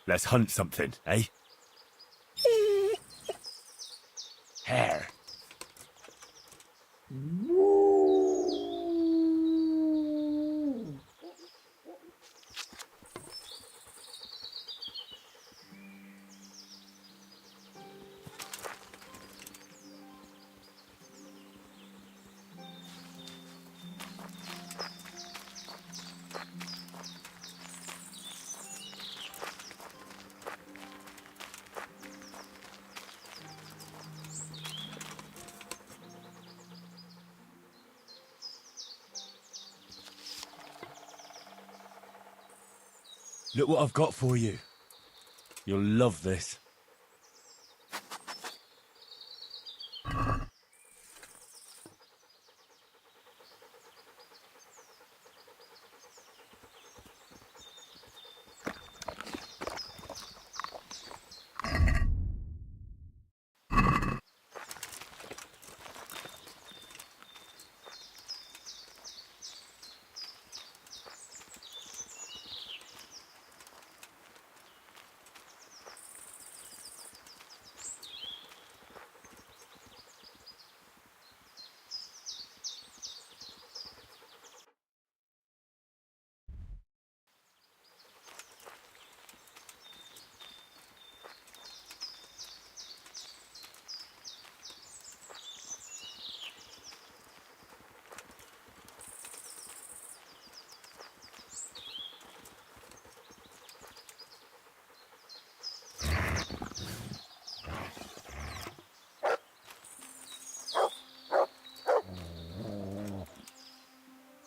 Let's hunt something, eh? Hare. Look what I've got for you. You'll love this.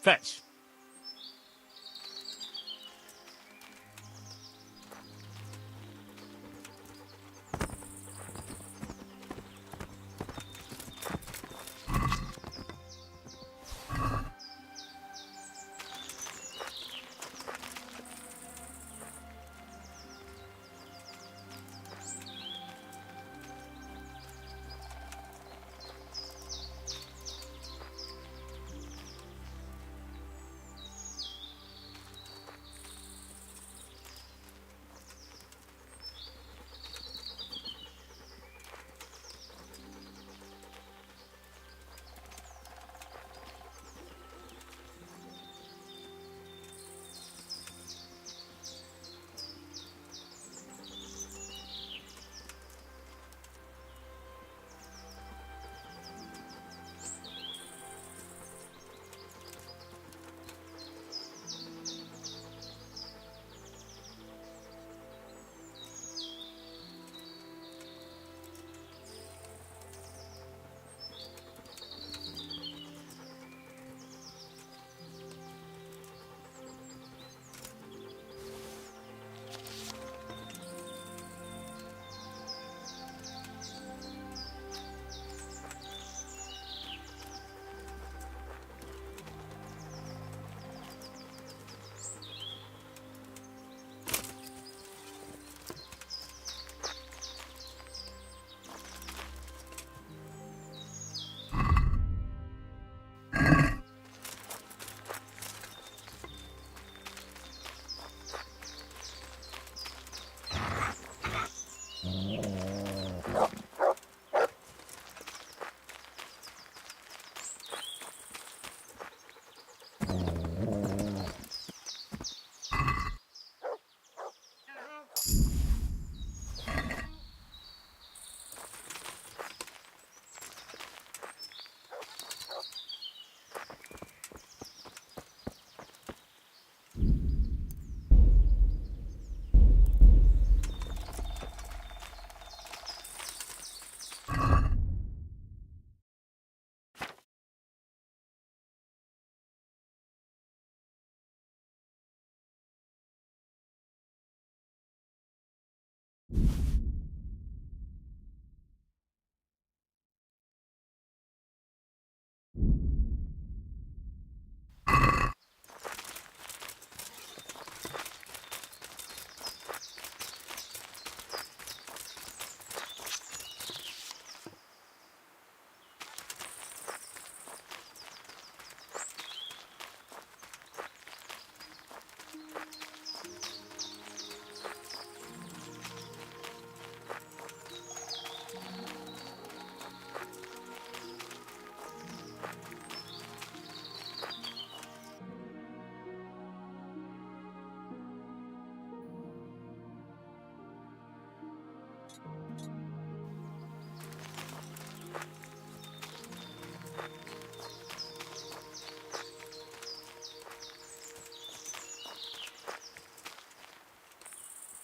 Fetch.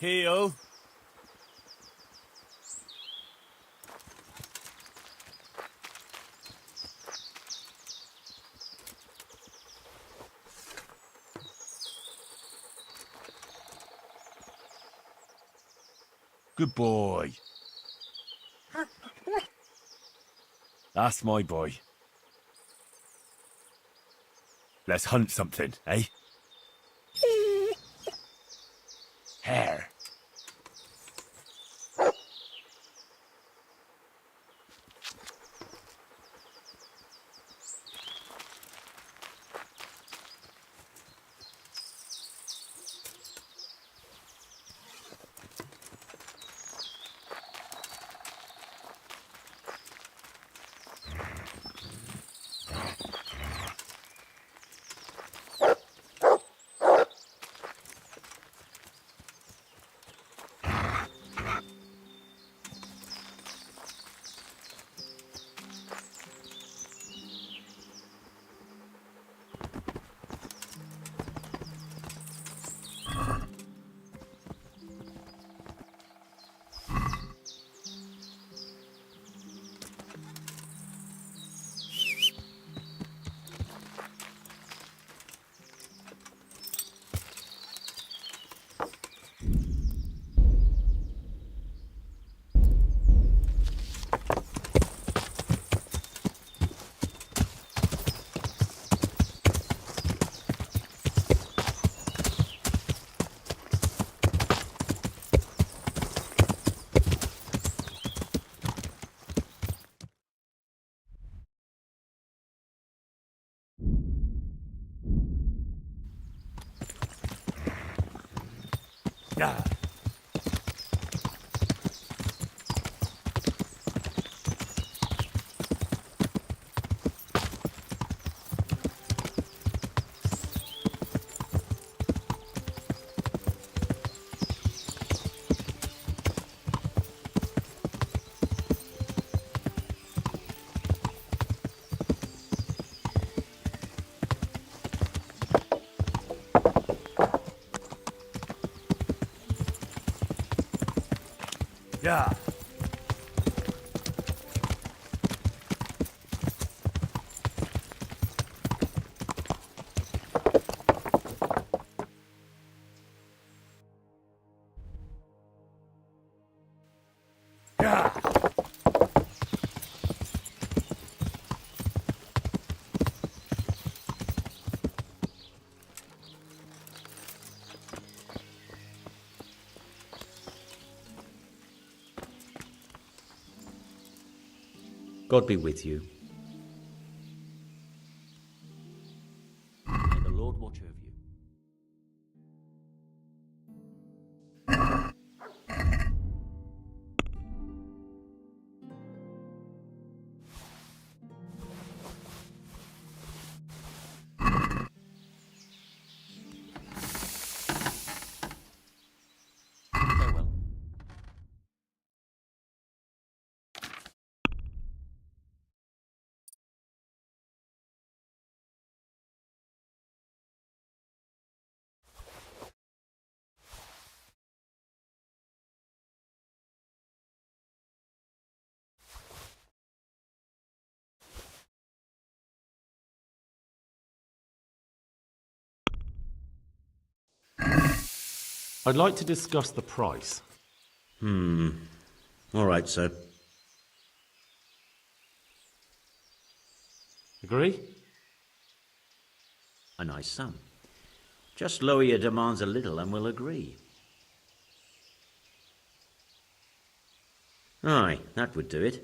Heel. Good boy. That's my boy. Let's hunt something, eh? Hare. Yeah. Yeah. Yeah. God be with you. May the Lord watch over you. Farewell. I'd like to discuss the price. All right, sir. Agree? A nice sum. Just lower your demands a little and we'll agree. Aye, that would do it.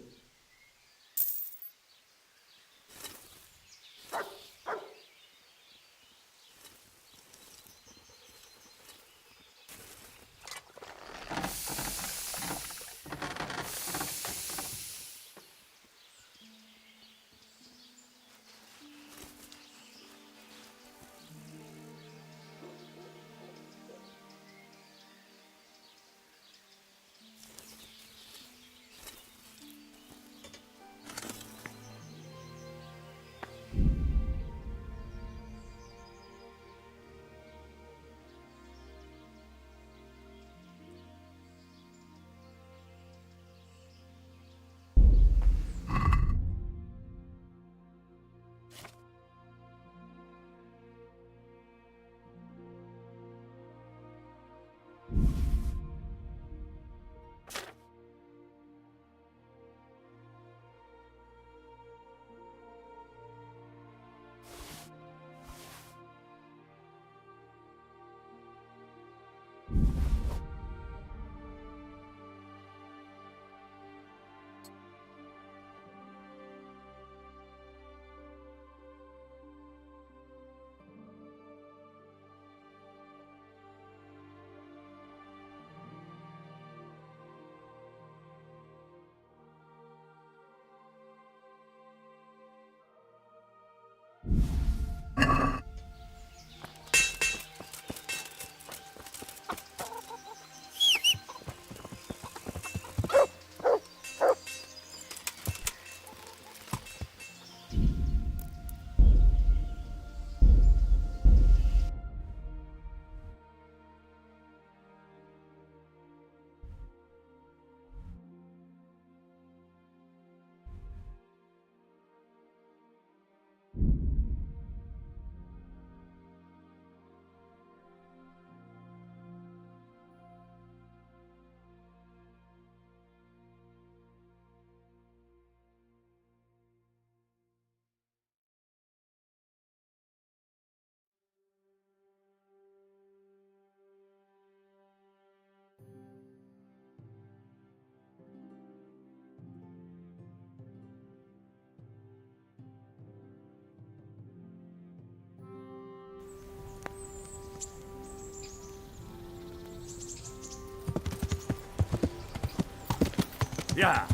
Yeah.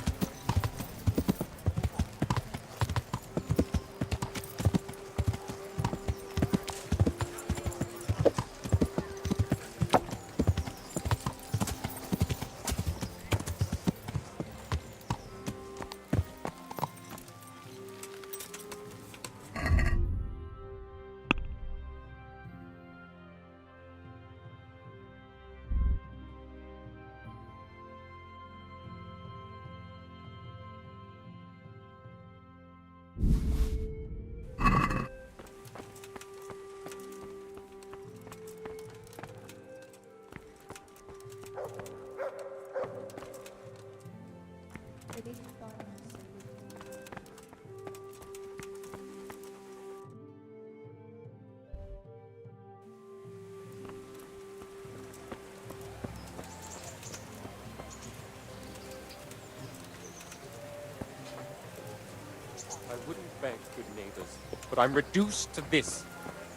I wouldn't beg, good neighbors, but I'm reduced to this.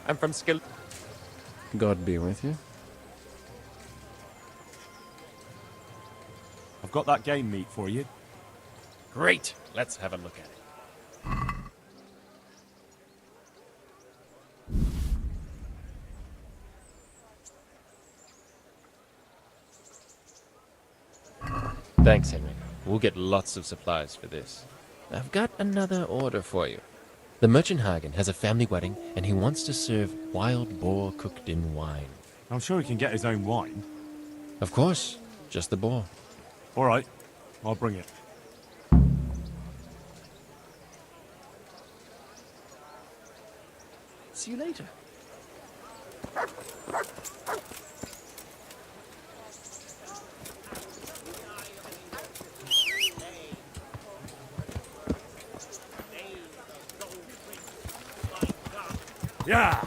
I'm from Skill. God be with you. I've got that game meat for you. Great. Let's have a look at it. Thanks, Henry. We'll get lots of supplies for this. I've got another order for you. The merchant Hagen has a family wedding, and he wants to serve wild boar cooked in wine. I'm sure he can get his own wine. Of course, just the boar. All right, I'll bring it. See you later. Yeah.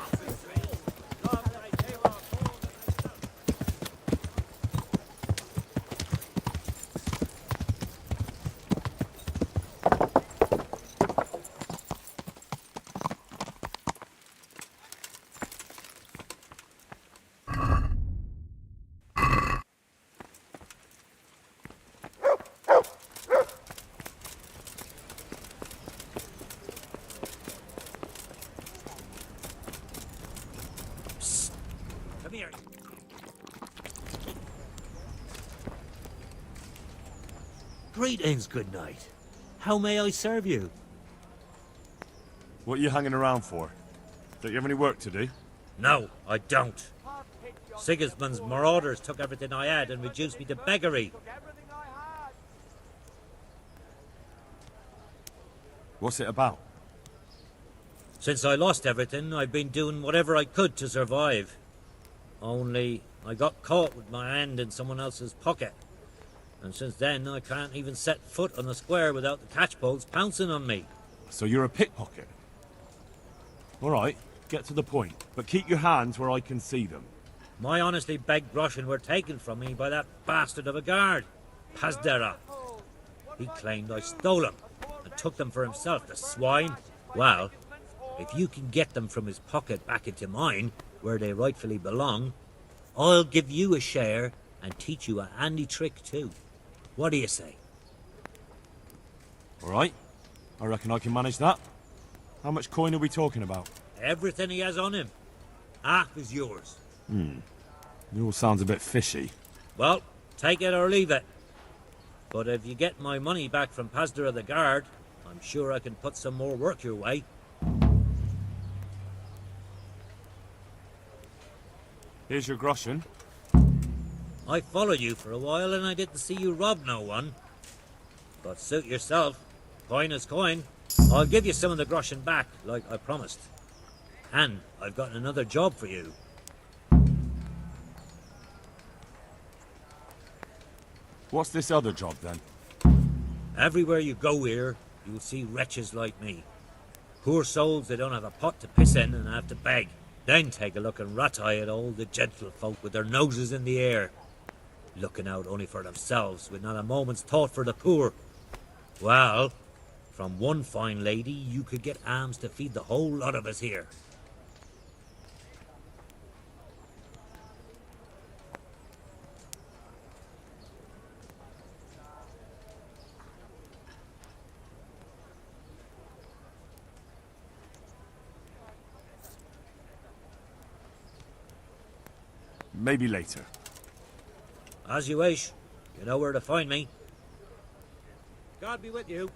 Come here. Greetings, good night. How may I serve you? What are you hanging around for? Don't you have any work to do? No, I don't. Sigismund's marauders took everything I had and reduced me to beggary. What's it about? Since I lost everything, I've been doing whatever I could to survive. Only, I got caught with my hand in someone else's pocket. And since then, I can't even set foot on the square without the catchpoles pouncing on me. So you're a pickpocket? All right, get to the point, but keep your hands where I can see them. My honestly begged groschen were taken from me by that bastard of a guard, Pazdera. He claimed I stole them and took them for himself, the swine. Well, if you can get them from his pocket back into mine, where they rightfully belong, I'll give you a share and teach you a handy trick too. What do you say? All right, I reckon I can manage that. How much coin are we talking about? Everything he has on him. Half is yours. It all sounds a bit fishy. Well, take it or leave it. But if you get my money back from Pazdera the guard, I'm sure I can put some more work your way. Here's your groschen. I followed you for a while and I didn't see you rob no one. But suit yourself. Coin is coin. I'll give you some of the groschen back, like I promised. And I've got another job for you. What's this other job then? Everywhere you go here, you'll see wretches like me. Poor souls that don't have a pot to piss in and have to beg. Then take a look and rat-eye at all the gentlefolk with their noses in the air. Looking out only for themselves, with not a moment's thought for the poor. Well, from one fine lady, you could get alms to feed the whole lot of us here. maybe later. As you wish. You know where to find me. God be with you.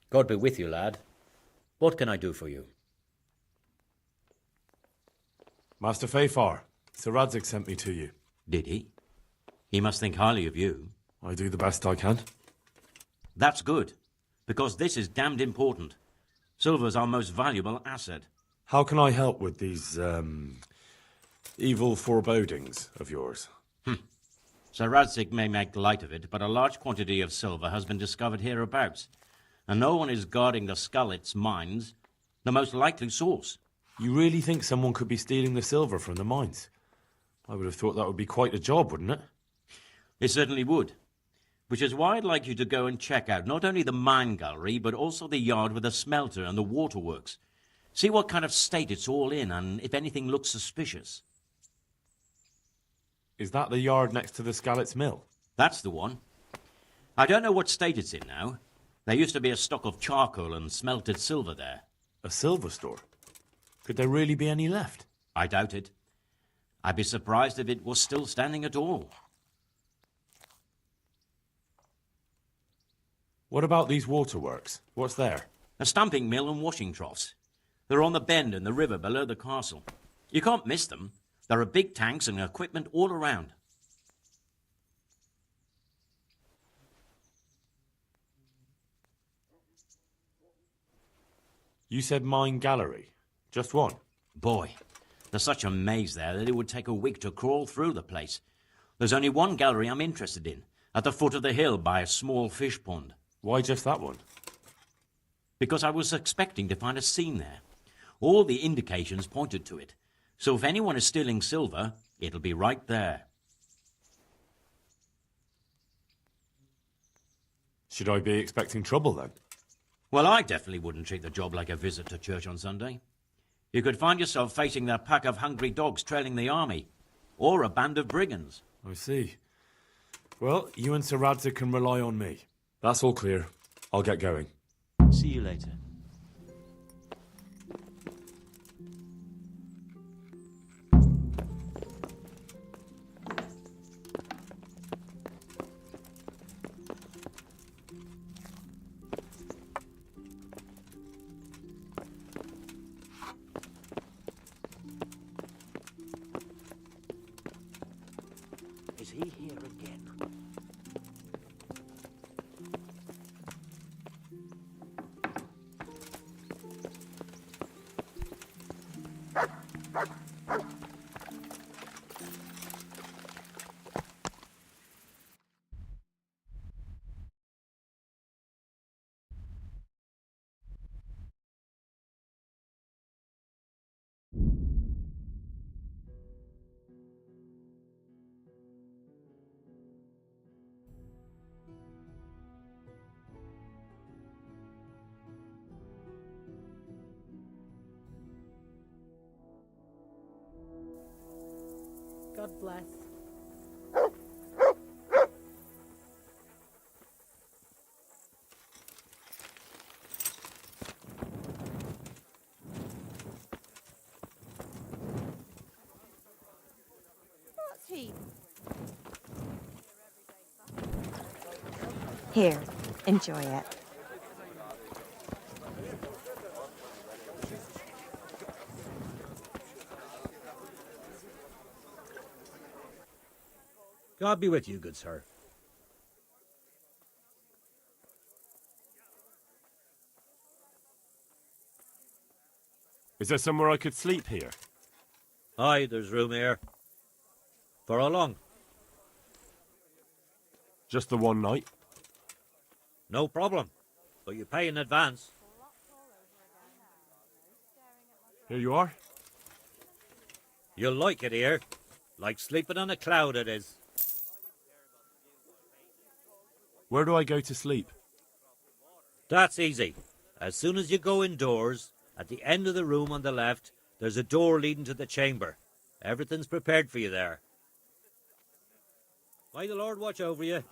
God be with you, lad. What can I do for you? Master Fafar, Sir Radzig sent me to you. Did he? He must think highly of you. I do the best I can. That's good, because this is damned important. Silver's our most valuable asset. How can I help with these, evil forebodings of yours? Sir Radzig may make light of it, but a large quantity of silver has been discovered hereabouts, and no one is guarding the Skullets mines, the most likely source. You really think someone could be stealing the silver from the mines? I would have thought that would be quite a job, wouldn't it? It certainly would. Which is why I'd like you to go and check out not only the mine gallery, but also the yard with the smelter and the waterworks. See what kind of state it's all in, and if anything looks suspicious. Is that the yard next to the Skalitz mill? That's the one. I don't know what state it's in now. There used to be a stock of charcoal and smelted silver there. A silver store? Could there really be any left? I doubt it. I'd be surprised if it was still standing at all. What about these waterworks? What's there? A stamping mill and washing troughs. They're on the bend in the river below the castle. You can't miss them. There are big tanks and equipment all around. You said mine gallery. Just one? Boy, there's such a maze there that it would take a week to crawl through the place. There's only one gallery I'm interested in, at the foot of the hill by a small fish pond. Why just that one? Because I was expecting to find a scene there. All the indications pointed to it. So if anyone is stealing silver, it'll be right there. Should I be expecting trouble then? Well, I definitely wouldn't treat the job like a visit to church on Sunday. You could find yourself facing a pack of hungry dogs trailing the army, or a band of brigands. I see. Well, you and Sir Radzig can rely on me. That's all clear. I'll get going. See you later. Is he here again? God bless. What's he? Here, enjoy it. God be with you, good sir. Is there somewhere I could sleep here? Aye, there's room here. For how long? Just the one night? No problem. But you pay in advance. Here you are. You'll like it here. Like sleeping on a cloud it is. Where do I go to sleep? That's easy. As soon as you go indoors, at the end of the room on the left, there's a door leading to the chamber. Everything's prepared for you there. May the Lord watch over you.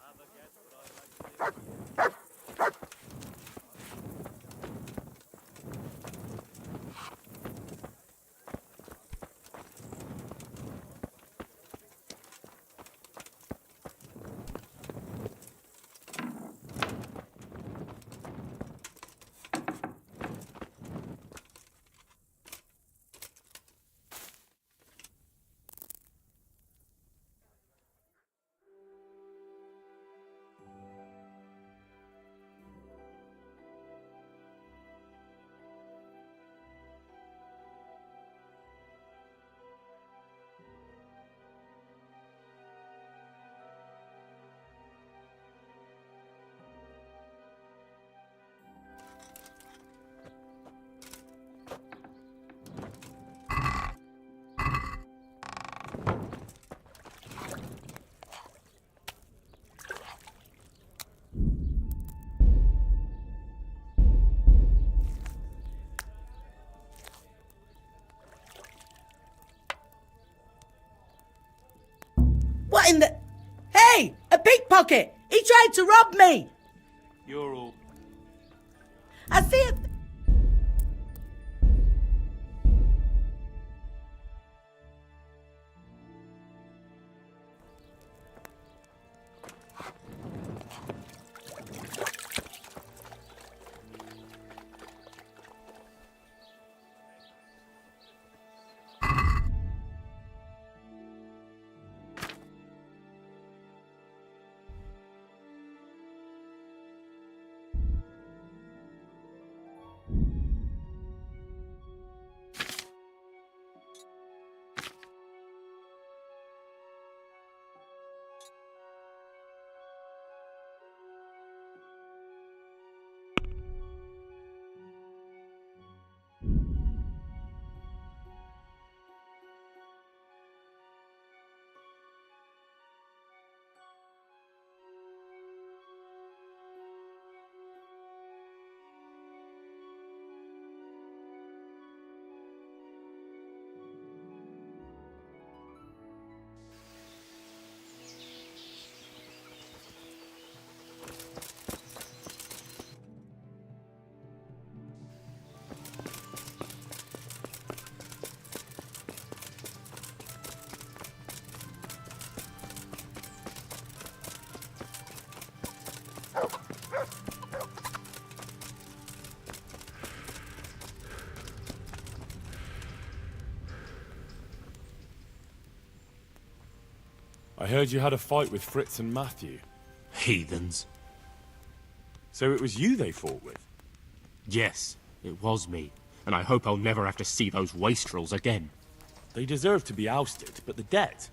What in the... Hey! A pickpocket! He tried to rob me! You're all... I see it... I heard you had a fight with Fritz and Matthew. Heathens. So it was you they fought with? Yes, it was me. And I hope I'll never have to see those wastrels again. They deserve to be ousted, but the debt?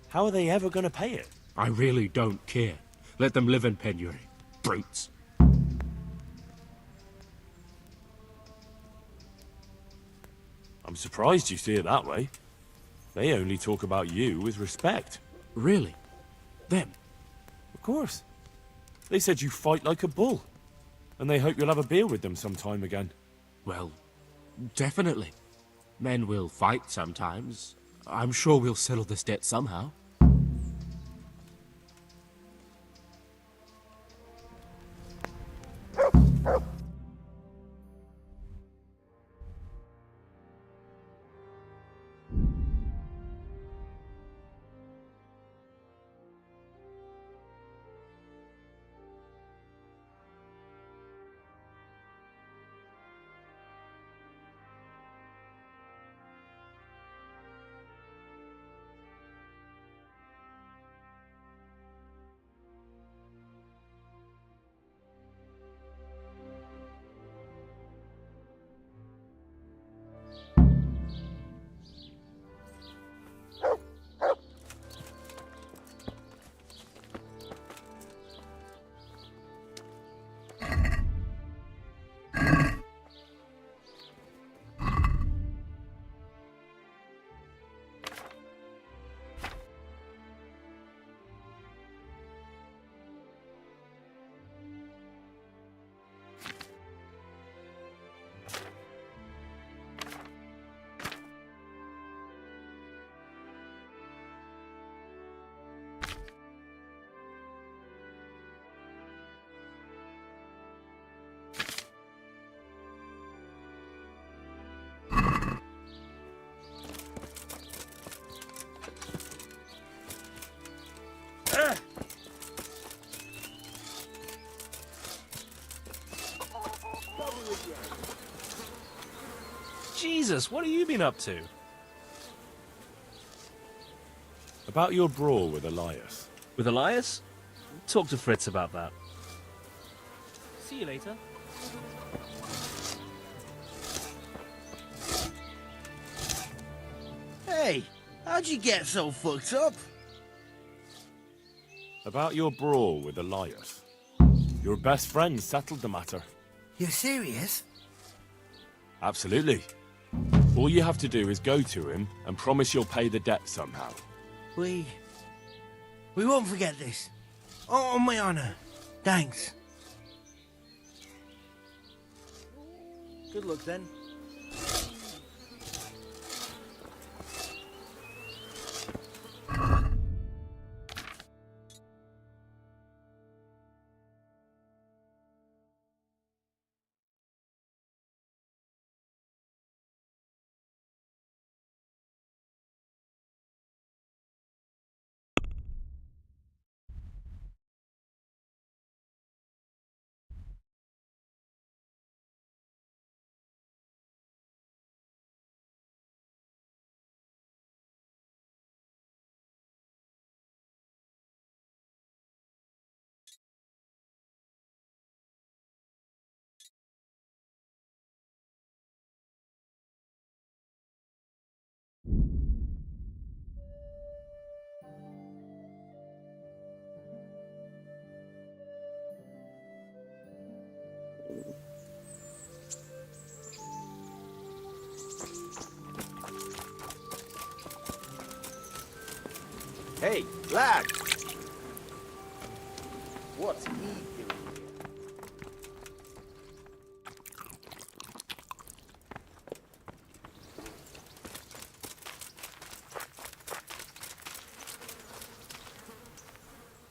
How are they ever going to pay it? I really don't care. Let them live in penury. Brutes. I'm surprised you see it that way. They only talk about you with respect. Really? Them? Of course. They said you fight like a bull. And they hope you'll have a beer with them sometime again. Well, definitely. Men will fight sometimes. I'm sure we'll settle this debt somehow. Jesus, what have you been up to? About your brawl with Elias. With Elias? Talk to Fritz about that. See you later. Hey, how'd you get so fucked up? About your brawl with Elias. Your best friend settled the matter. You're serious? Absolutely. All you have to do is go to him and promise you'll pay the debt somehow. We won't forget this. On my honor. Thanks. Good luck then. Hey, lad! What's he doing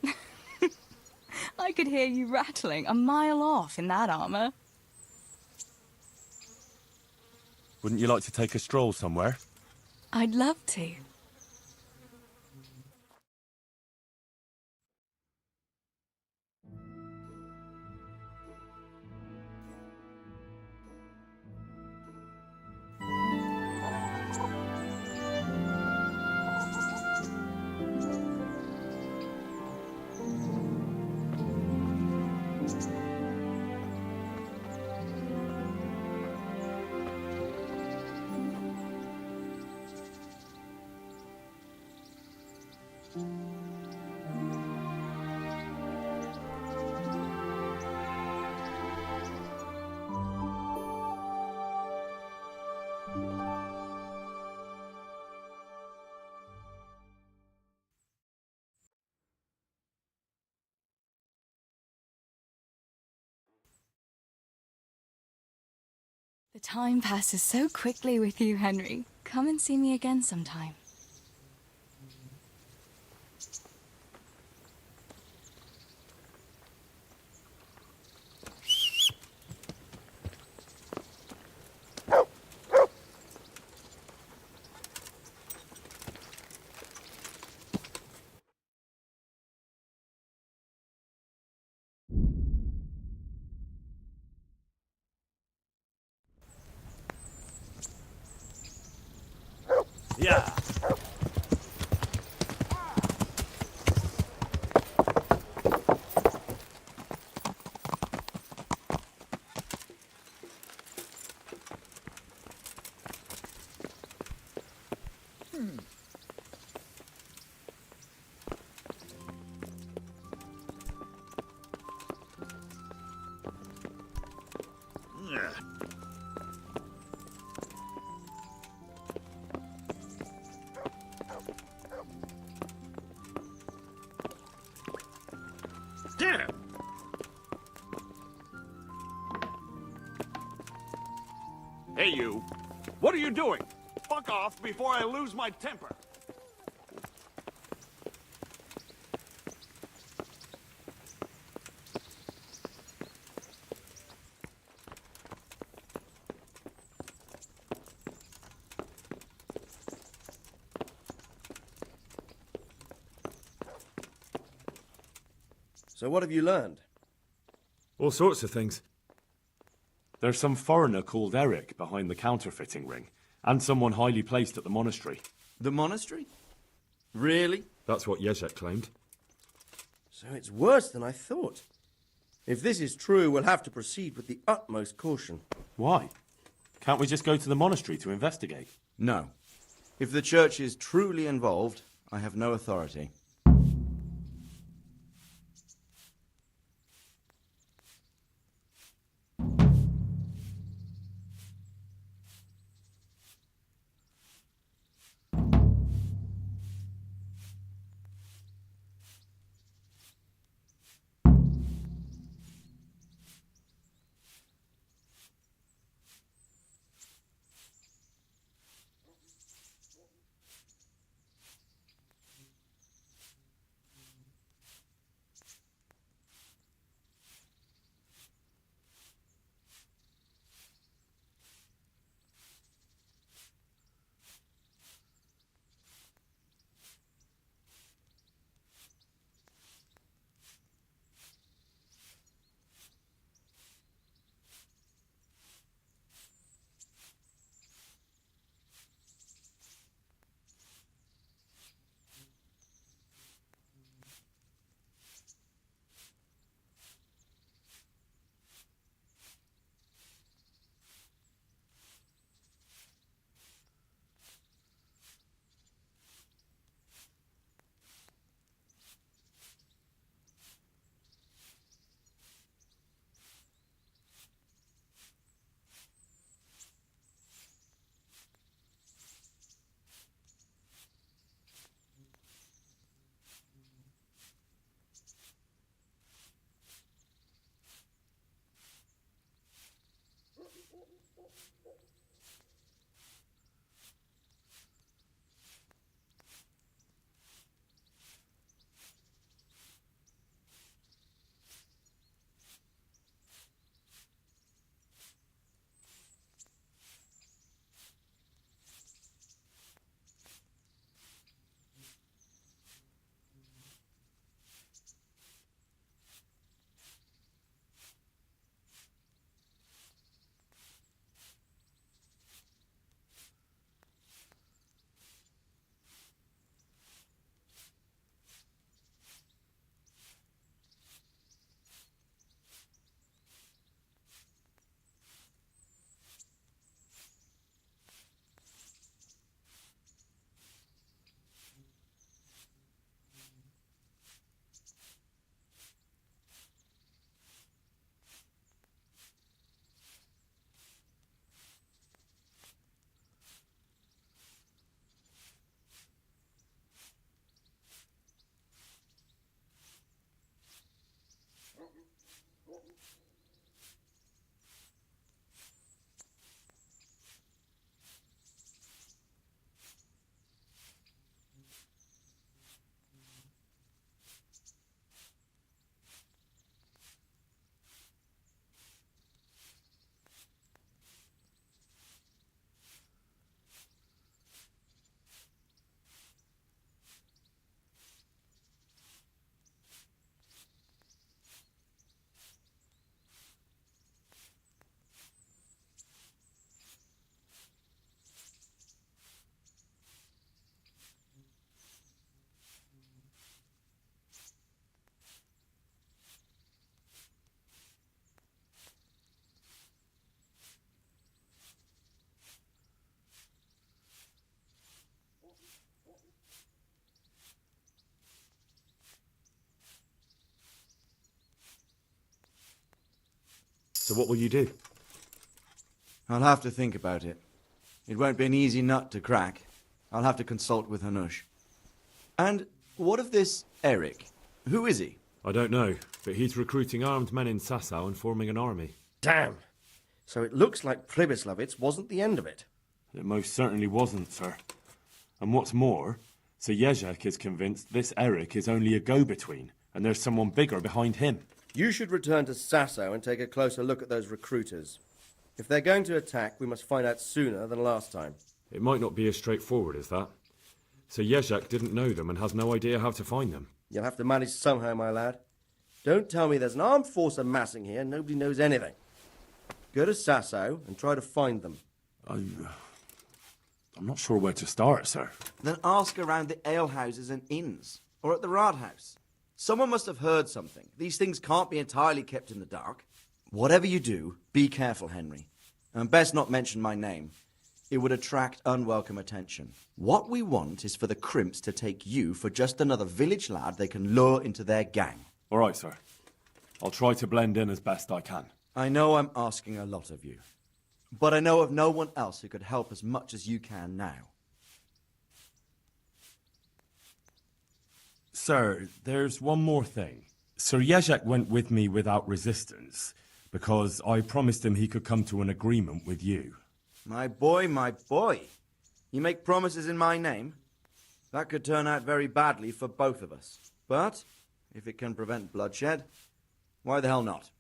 here? I could hear you rattling a mile off in that armor. Wouldn't you like to take a stroll somewhere? I'd love to. The time passes so quickly with you, Henry. Come and see me again sometime. Yeah. Hey, you. What are you doing? Fuck off before I lose my temper. So what have you learned? All sorts of things. There's some foreigner called Eric behind the counterfeiting ring, and someone highly placed at the monastery. The monastery? Really? That's what Jezek claimed. So it's worse than I thought. If this is true, we'll have to proceed with the utmost caution. Why? Can't we just go to the monastery to investigate? No. If the church is truly involved, I have no authority. So what will you do? I'll have to think about it. It won't be an easy nut to crack. I'll have to consult with Hanush. And what of this Eric? Who is he? I don't know, but he's recruiting armed men in Sasau and forming an army. Damn! So it looks like Pribyslavitz wasn't the end of it. It most certainly wasn't, sir. And what's more, Sir Jezek is convinced this Eric is only a go-between, and there's someone bigger behind him. You should return to Sasau and take a closer look at those recruiters. If they're going to attack, we must find out sooner than last time. It might not be as straightforward as that. Sir Jezek didn't know them and has no idea how to find them. You'll have to manage somehow, my lad. Don't tell me there's an armed force amassing here and nobody knows anything. Go to Sasau and try to find them. I'm not sure where to start, sir. Then ask around the alehouses and inns, or at the Rathaus. Someone must have heard something. These things can't be entirely kept in the dark. Whatever you do, be careful, Henry. And best not mention my name. It would attract unwelcome attention. What we want is for the crimps to take you for just another village lad they can lure into their gang. All right, sir. I'll try to blend in as best I can. I know I'm asking a lot of you, but I know of no one else who could help as much as you can now. Sir, there's one more thing. Sir Jezek went with me without resistance, because I promised him he could come to an agreement with you. My boy, my boy. You make promises in my name? That could turn out very badly for both of us. But, if it can prevent bloodshed, why the hell not?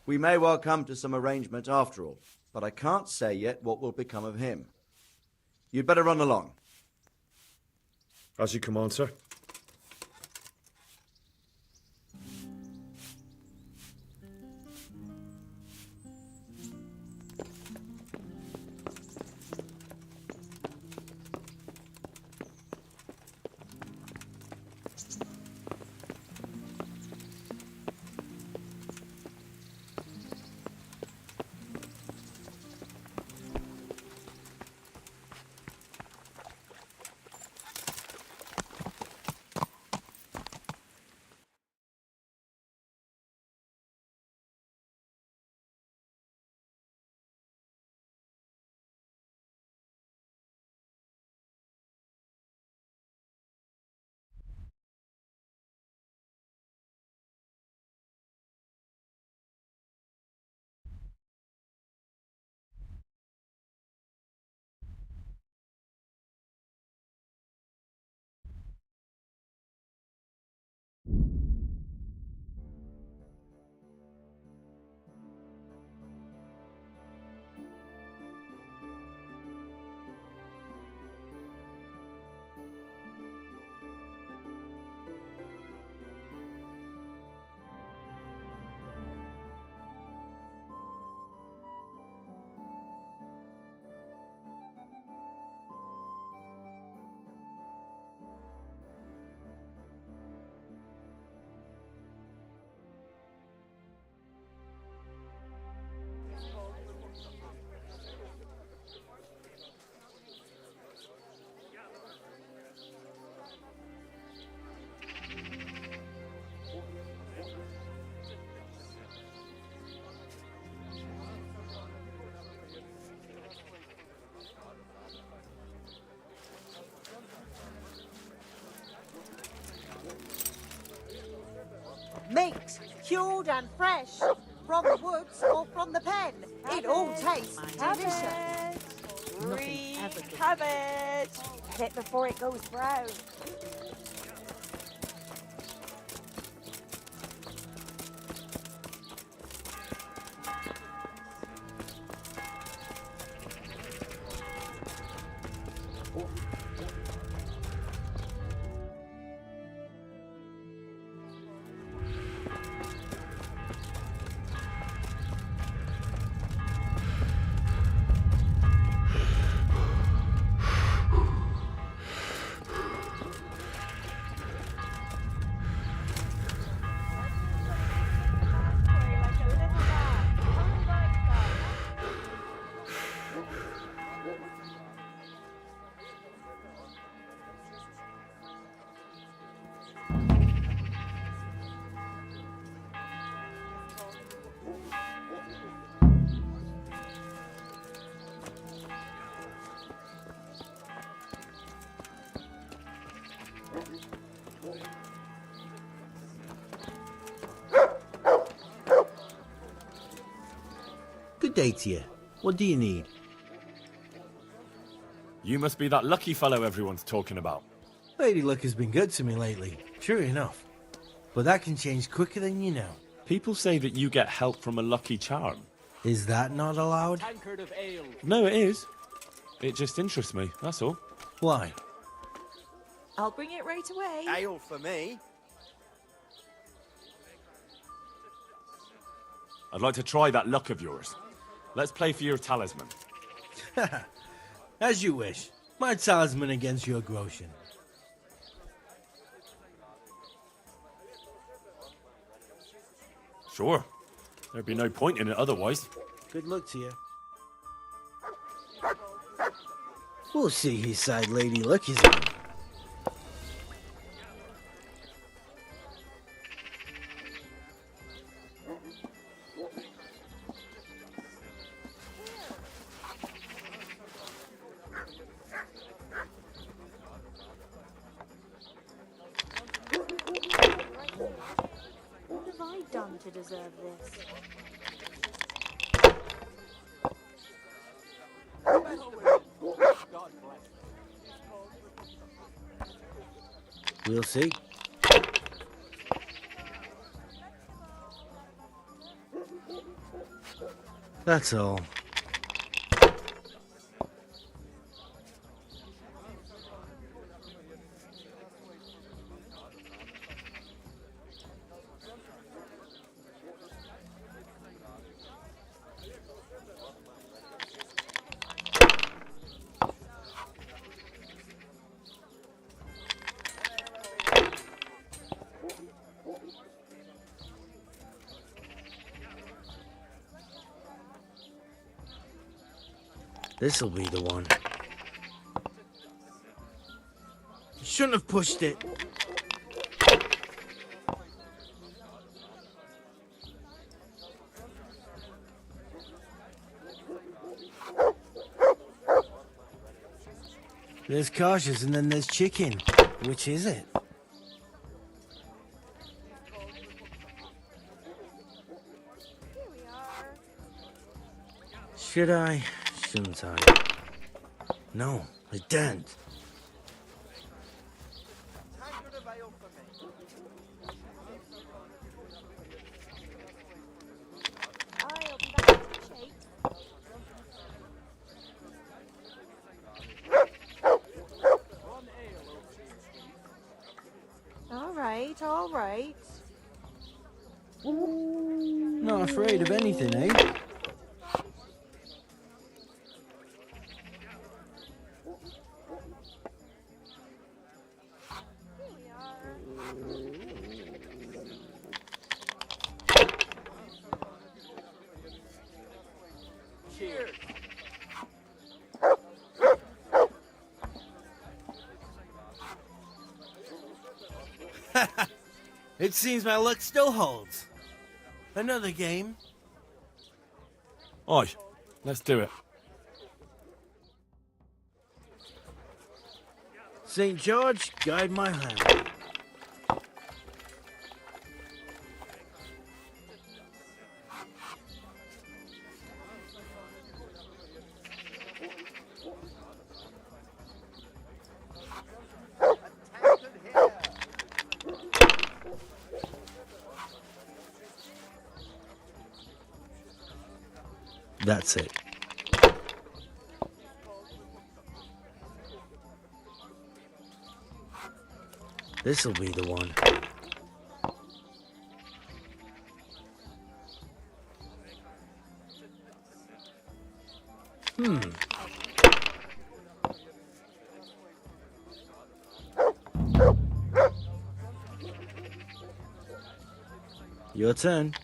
We may well come to some arrangement after all, but I can't say yet what will become of him. You'd better run along. As you command, sir. Meat, cured and fresh, from the woods or from the pen. It all tastes delicious. Green cabbage. Get it before it goes brown. Good day to you. What do you need? You must be that lucky fellow everyone's talking about. Lady Luck has been good to me lately, sure enough. But that can change quicker than you know. People say that you get help from a lucky charm. Is that not allowed? No, it is. It just interests me, that's all. Why? I'll bring it right away. Ale for me. I'd like to try that luck of yours. let's play for your talisman. As you wish. My talisman against your Groshen. Sure. There'd be no point in it otherwise. Good luck to you. We'll see whose side Lady Luck is on. What have I done to deserve this? We'll see. That's all. This'll be the one. You shouldn't have pushed it. There's cautious and then there's chicken. Which is it? Should I? Shouldn't I? No, I don't. All right. Not afraid of anything, eh? Cheers. It seems my luck still holds. Another game. Aye, let's do it. St. George, guide my hand. That's it. This'll be the one. Your turn.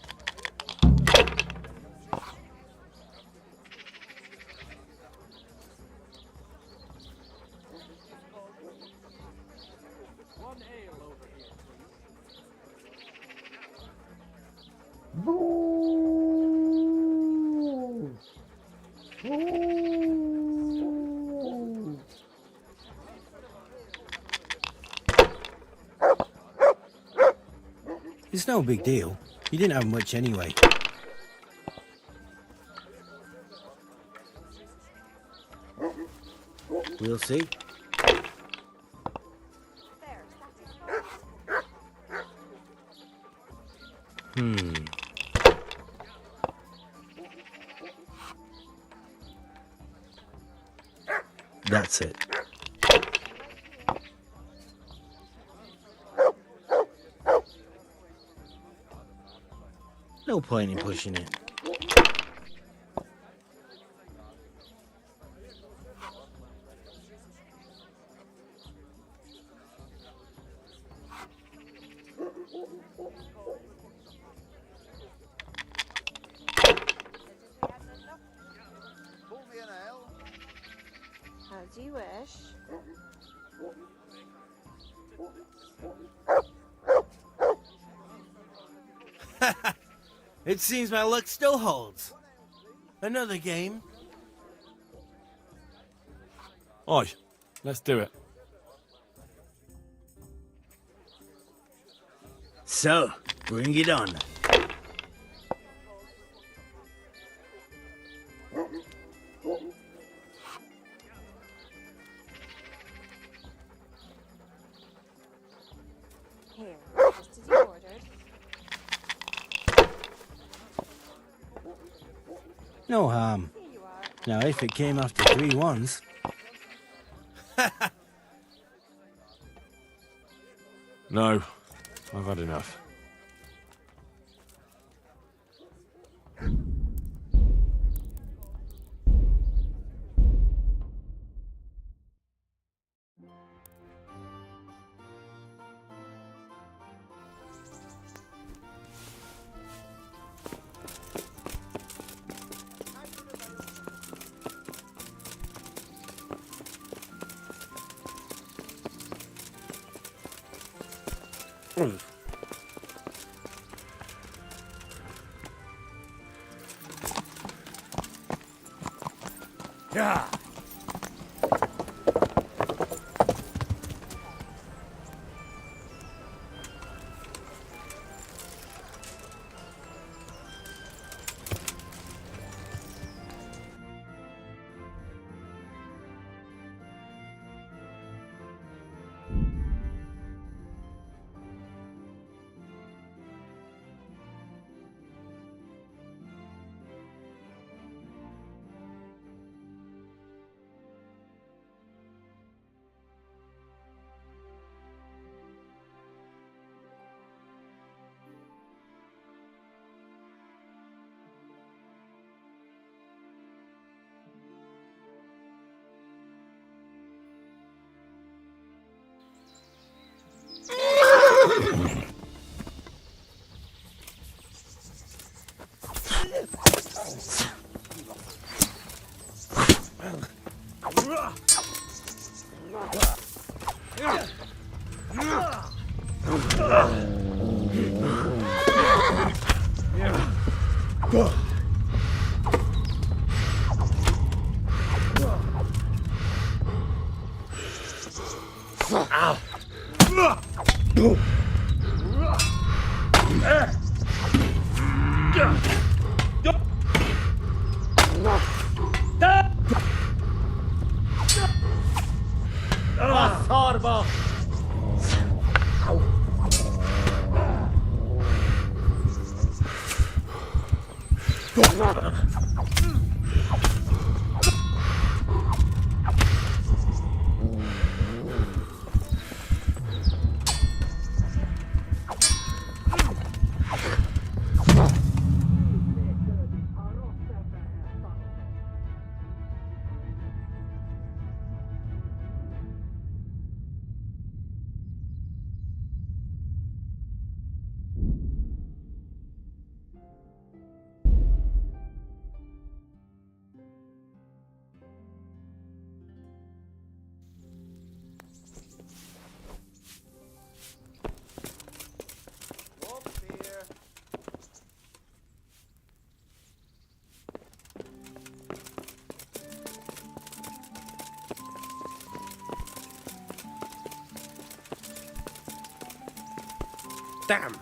It's no big deal. You didn't have much anyway. We'll see. That's it. No point in pushing it. as you wish. It seems my luck still holds. Another game. Aye, let's do it. So, bring it on. Here, just as you ordered. No harm. Now, if it came after 3 ones... No, I've had enough. Yeah. Damn.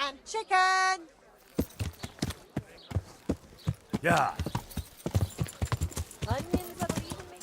and chicken. Yeah. Onions, I believe in me.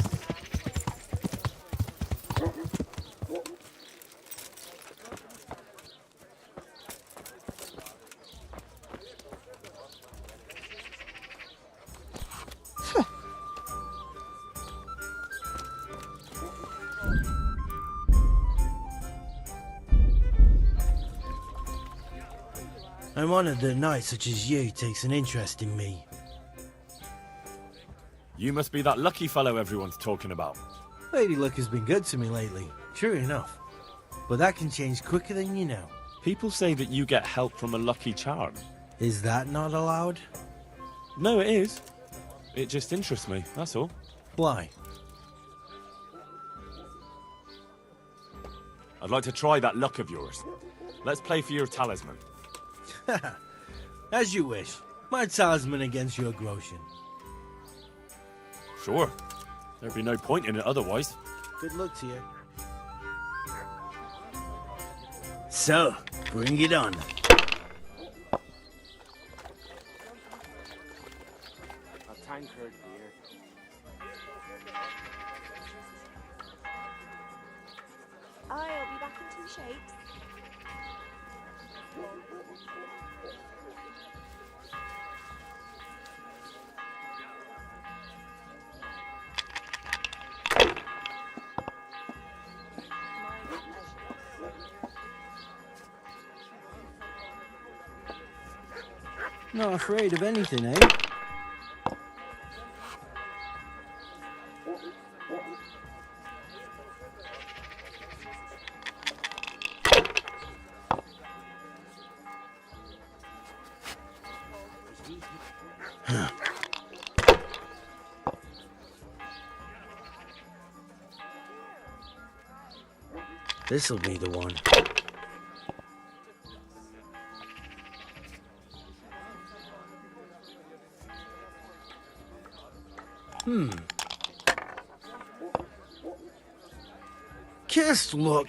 I'm honored that a knight such as you takes an interest in me. You must be that lucky fellow everyone's talking about. Lady Luck has been good to me lately, sure enough. But that can change quicker than you know. People say that you get help from a lucky charm. Is that not allowed? No, it is. It just interests me, that's all. Why? I'd like to try that luck of yours. Let's play for your talisman. As you wish. My talisman against your Grosjean. Sure. There'd be no point in it otherwise. Good luck to you. So, bring it on. A tankard here. I'll be back in 2 shakes. Not afraid of anything, eh? This'll be the one. Just look.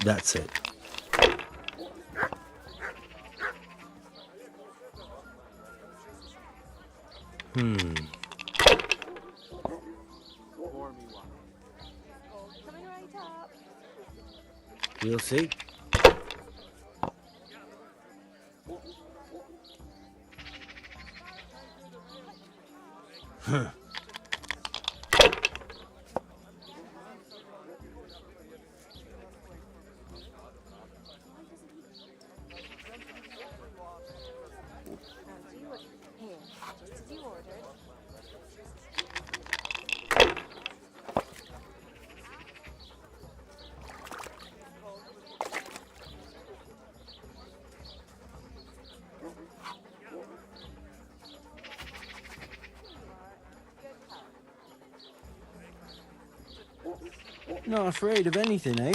That's it. Coming right up. We'll see. Huh. Here, just as you ordered. Not afraid of anything, eh?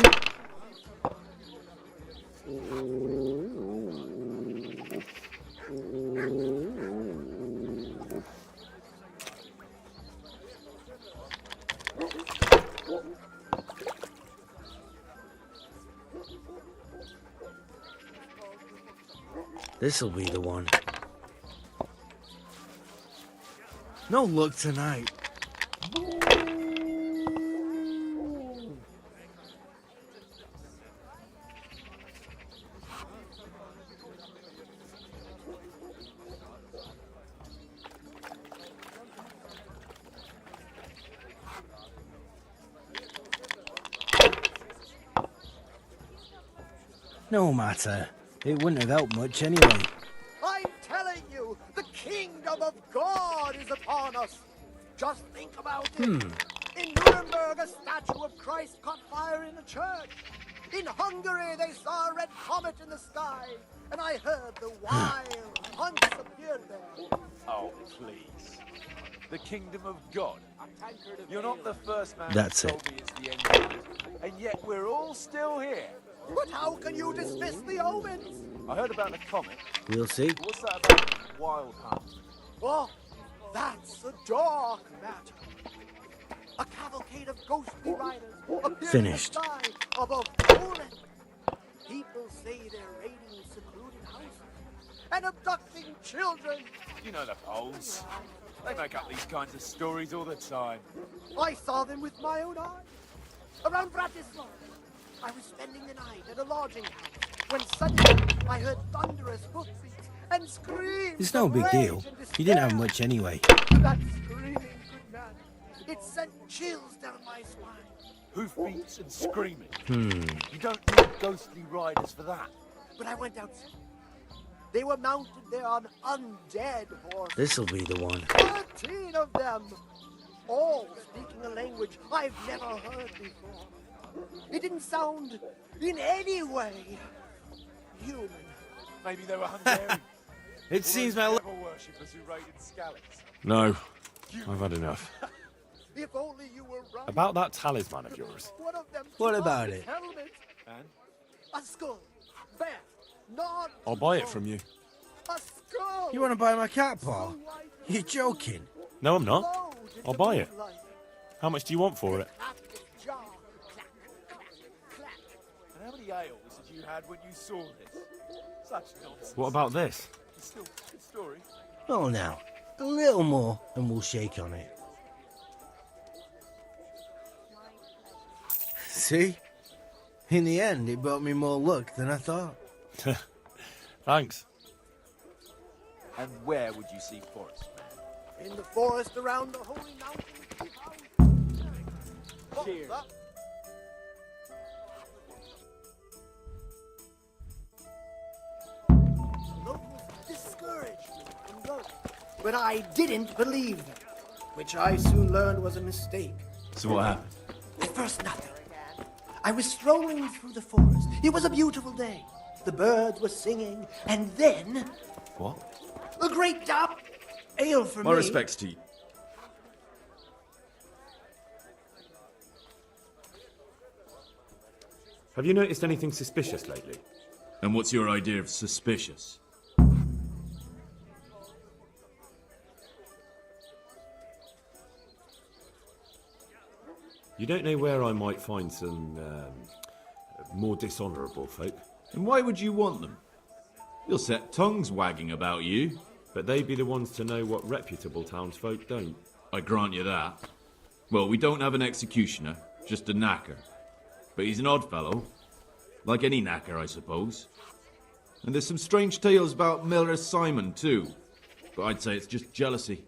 This'll be the one. No luck tonight. No matter. It wouldn't have helped much anyway. I'm telling you, the kingdom of God is upon us. Just think about it. In Nuremberg, a statue of Christ caught fire in a church. In Hungary, they saw a red comet in the sky, and I heard the wild hunts appeared there. Oh, please. The kingdom of God. You're not the first man That's who told me it's the end of it, and yet we're all still here. But how can you dismiss the omens? I heard about the comet. We'll see. What's that about wild hunt? Oh, that's a dark matter. A cavalcade of ghostly riders appeared Finished. in the sky above Poland. People say they're raiding secluded houses and abducting children. You know the Poles. They make up these kinds of stories all the time. I saw them with my own eyes. Around Bratislava, I was spending the night at a lodging house when suddenly I heard thunderous hoofbeats and screams. It's no of big rage deal. and You didn't have despair. much anyway. That screaming, good man, it sent chills down my spine. Hoofbeats and screaming. Hmm. You don't need ghostly riders for that. But I went outside. They were mounted there on undead horses. This'll be the one. 13 of them, all speaking a language I've never heard before. It didn't sound in any way human. Maybe they were Hungarian. It seems my... devil worshippers who raided Skalitz. No, I've had enough. If only you were right. About that talisman of yours. One of them What took about off his it? helmet. And? A skull. Bare. Not I'll buy it from you. a skull. You want to buy my cat, Paul? You're joking. No, I'm not. Loud I'll buy it. like How much do you want for it? a jar. Clack, clack, clack. And how many ales had you had when you saw this? Such nonsense. What about this? It's still a good story. Oh, now. A little more, and we'll shake on it. See? In the end, it brought me more luck than I thought. Thanks. And where would you see Forrest? In the forest around the holy mountain. Cheers. Locals discouraged me from going. But I didn't believe them, which I soon learned was a mistake. So what happened? At first, nothing. I was strolling through the forest. It was a beautiful day. The birds were singing, and then What? a great drop ale for My me. respects to you. Have you noticed anything suspicious lately? And what's your idea of suspicious? You don't know where I might find some more dishonourable folk? And why would you want them? You'll set tongues wagging about you. But they'd be the ones to know what reputable townsfolk don't. I grant you that. Well, we don't have an executioner, just a knacker. But he's an odd fellow. Like any knacker, I suppose. And there's some strange tales about Miller Simon, too. But I'd say it's just jealousy.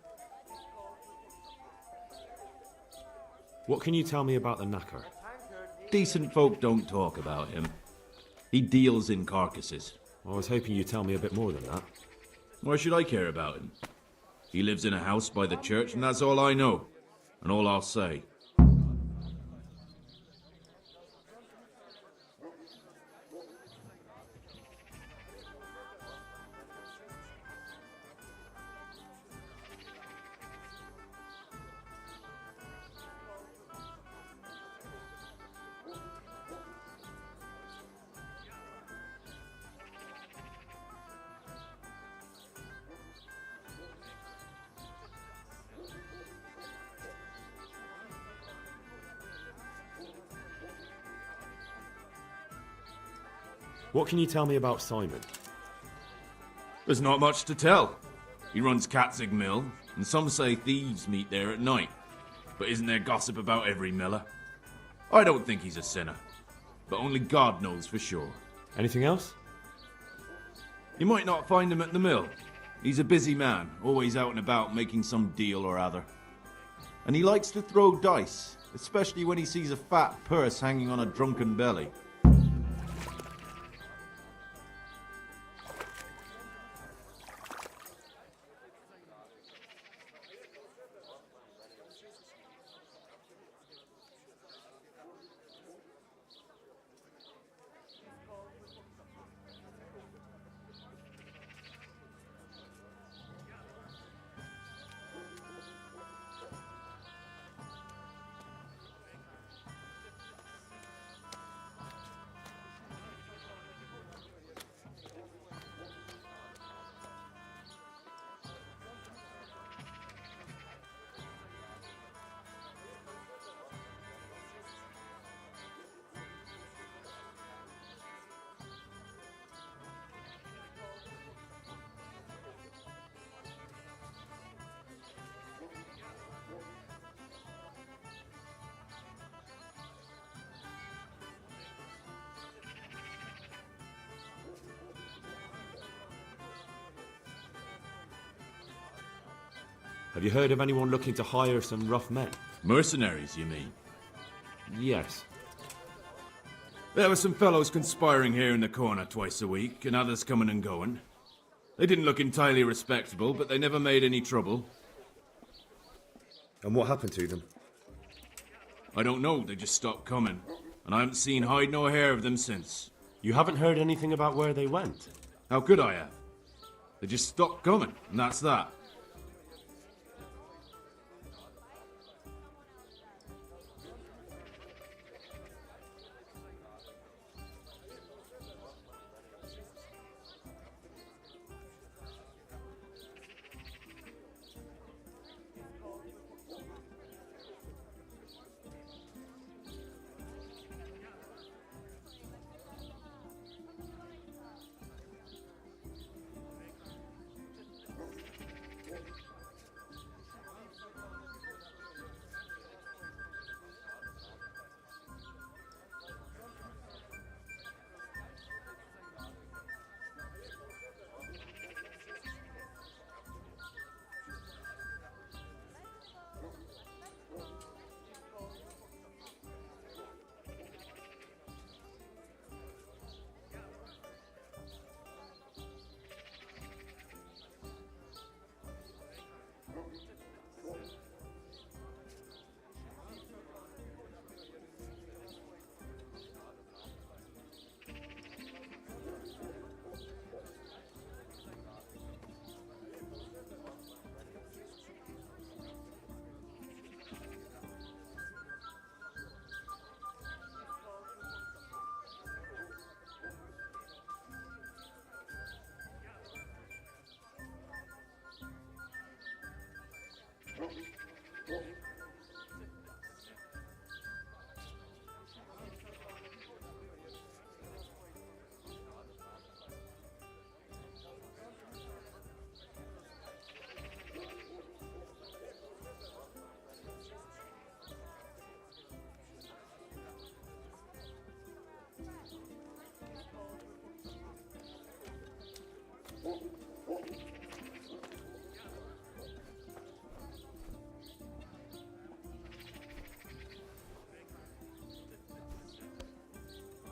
What can you tell me about the knacker? Decent folk don't talk about him. He deals in carcasses. I was hoping you'd tell me a bit more than that. Why should I care about him? He lives in a house by the church, and that's all I know. And all I'll say. What can you tell me about Simon? There's not much to tell. He runs Katzig Mill, and some say thieves meet there at night. But isn't there gossip about every miller? I don't think he's a sinner. But only God knows for sure. Anything else? You might not find him at the mill. He's a busy man, always out and about making some deal or other. And he likes to throw dice, especially when he sees a fat purse hanging on a drunken belly. Have you heard of anyone looking to hire some rough men? Mercenaries, you mean? Yes. There were some fellows conspiring here in the corner twice a week, and others coming and going. They didn't look entirely respectable, but they never made any trouble. And what happened to them? I don't know, they just stopped coming. And I haven't seen hide nor hair of them since. You haven't heard anything about where they went? How could I have? They just stopped coming, and that's that.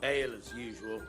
Ale as usual.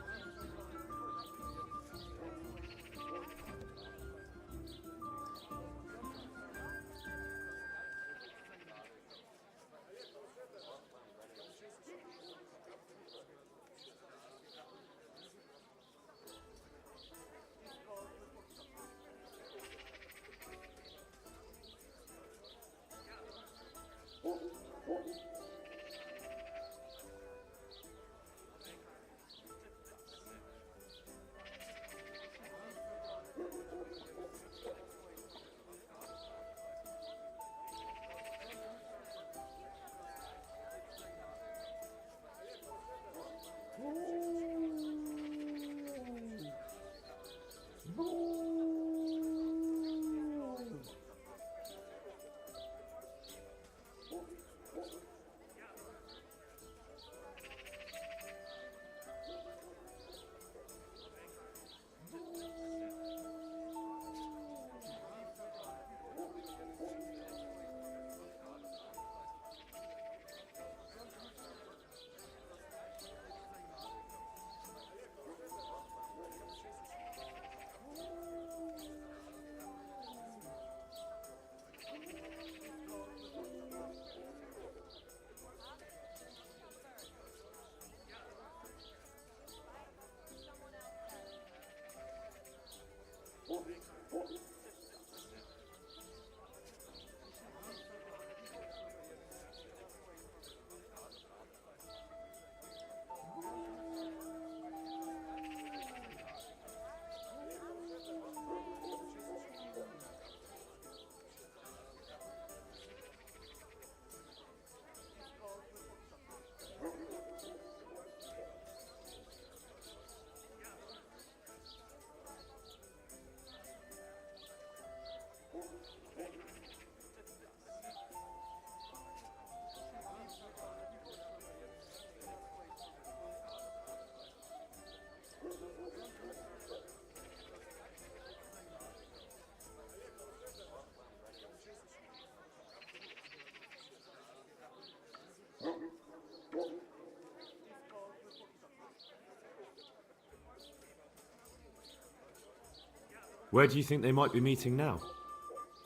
Where do you think they might be meeting now?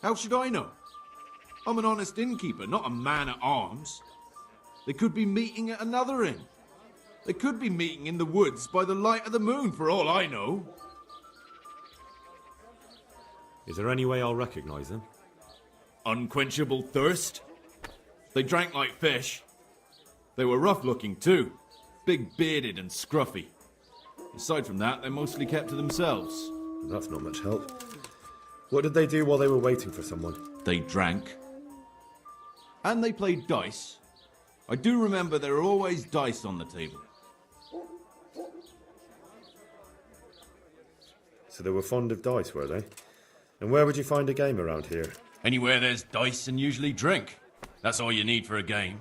How should I know? I'm an honest innkeeper, not a man-at-arms. They could be meeting at another inn. They could be meeting in the woods by the light of the moon, for all I know. Is there any way I'll recognize them? Unquenchable thirst? They drank like fish. They were rough-looking too. Big-bearded and scruffy. Aside from that, they mostly kept to themselves. That's not much help. What did they do while they were waiting for someone? They drank. And they played dice. I do remember there were always dice on the table. So they were fond of dice, were they? And where would you find a game around here? Anywhere there's dice and usually drink. That's all you need for a game.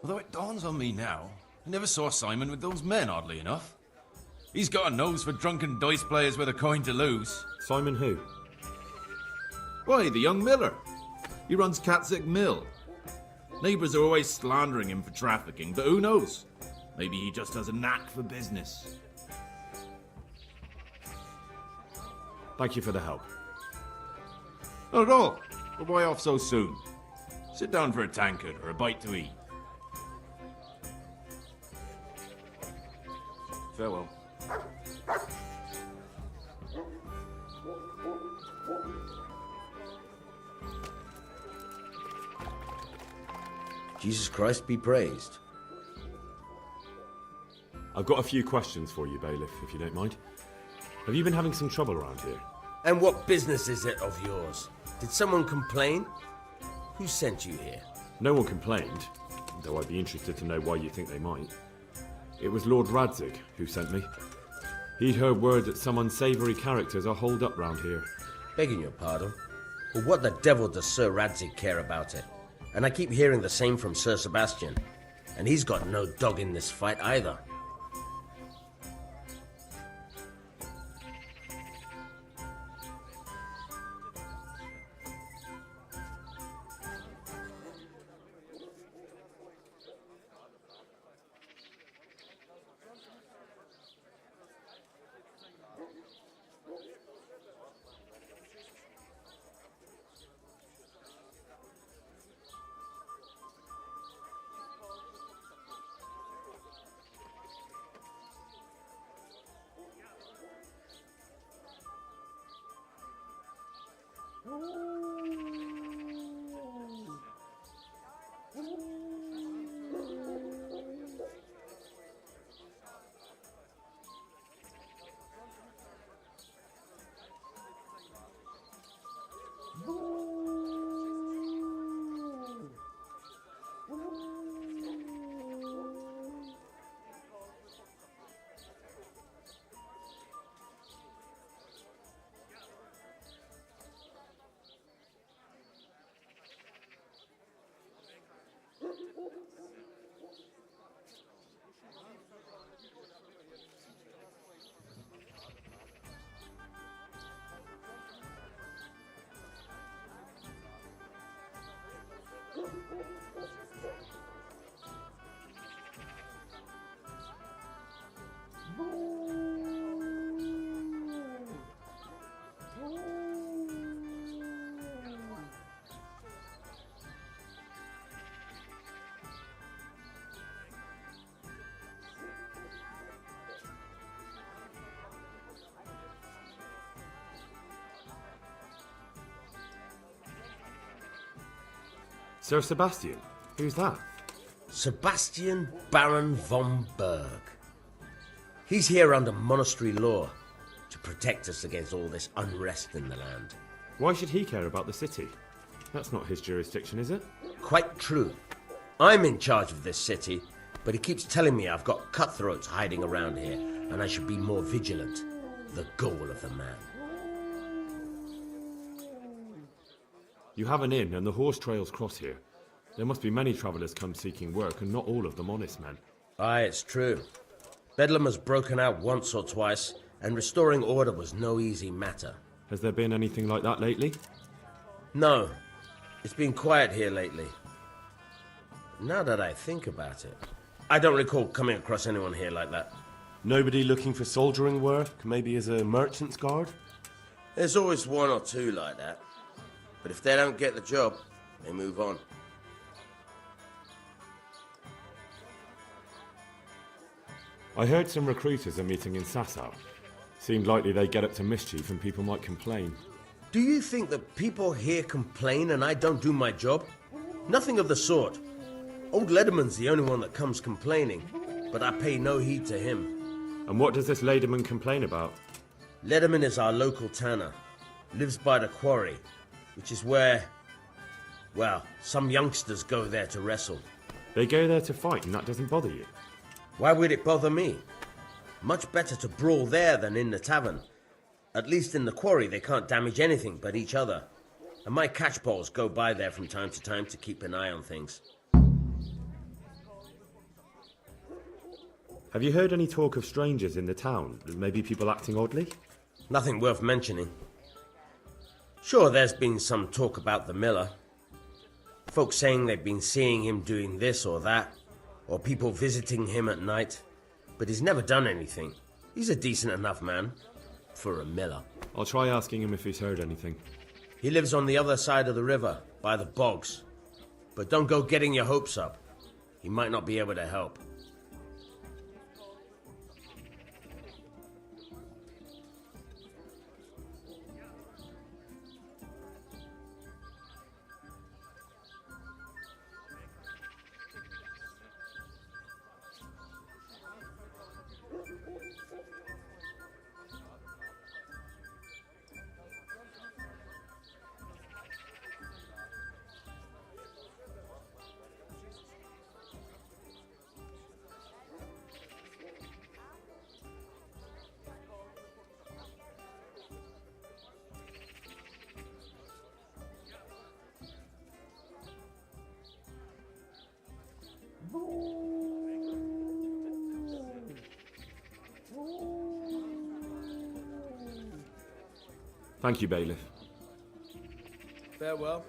Although it dawns on me now, I never saw Simon with those men, oddly enough. He's got a nose for drunken dice players with a coin to lose. Simon who? Why, the young miller. He runs Catzick Mill. Neighbours are always slandering him for trafficking, but who knows? Maybe he just has a knack for business. Thank you for the help. Not at all. But why off so soon? Sit down for a tankard or a bite to eat. Farewell. Jesus Christ be praised. I've got a few questions for you, bailiff, if you don't mind. Have you been having some trouble around here? And what business is it of yours? Did someone complain? Who sent you here? No one complained, though I'd be interested to know why you think they might. It was Lord Radzig who sent me. He'd heard word that some unsavoury characters are holed up round here. Begging your pardon, but what the devil does Sir Radzig care about it? And I keep hearing the same from Sir Sebastian. And he's got no dog in this fight either. Sir Sebastian? Who's that? Sebastian Baron von Berg. He's here under monastery law to protect us against all this unrest in the land. Why should he care about the city? That's not his jurisdiction, is it? Quite true. I'm in charge of this city, but he keeps telling me I've got cutthroats hiding around here, and I should be more vigilant. The goal of the man. You have an inn and the horse trails cross here. There must be many travellers come seeking work, and not all of them honest men. Aye, it's true. Bedlam has broken out once or twice, and restoring order was no easy matter. Has there been anything like that lately? No. It's been quiet here lately. Now that I think about it, I don't recall coming across anyone here like that. Nobody looking for soldiering work, maybe as a merchant's guard? There's always one or two like that. But if they don't get the job, they move on. I heard some recruiters are meeting in Sasau. Seemed likely they get up to mischief and people might complain. Do you think that people here complain and I don't do my job? Nothing of the sort. Old Lederman's the only one that comes complaining, but I pay no heed to him. And what does this Lederman complain about? Lederman is our local tanner. Lives by the quarry, which is where, well, some youngsters go there to wrestle. They go there to fight and that doesn't bother you? Why would it bother me? Much better to brawl there than in the tavern. At least in the quarry they can't damage anything but each other. And my catchballs go by there from time to time to keep an eye on things. Have you heard any talk of strangers in the town? Maybe people acting oddly? Nothing worth mentioning. Sure, there's been some talk about the miller. Folks saying they've been seeing him doing this or that, or people visiting him at night. But he's never done anything. He's a decent enough man. For a miller. I'll try asking him if he's heard anything. He lives on the other side of the river, by the bogs. But don't go getting your hopes up. He might not be able to help. Thank you, Bailiff. Farewell.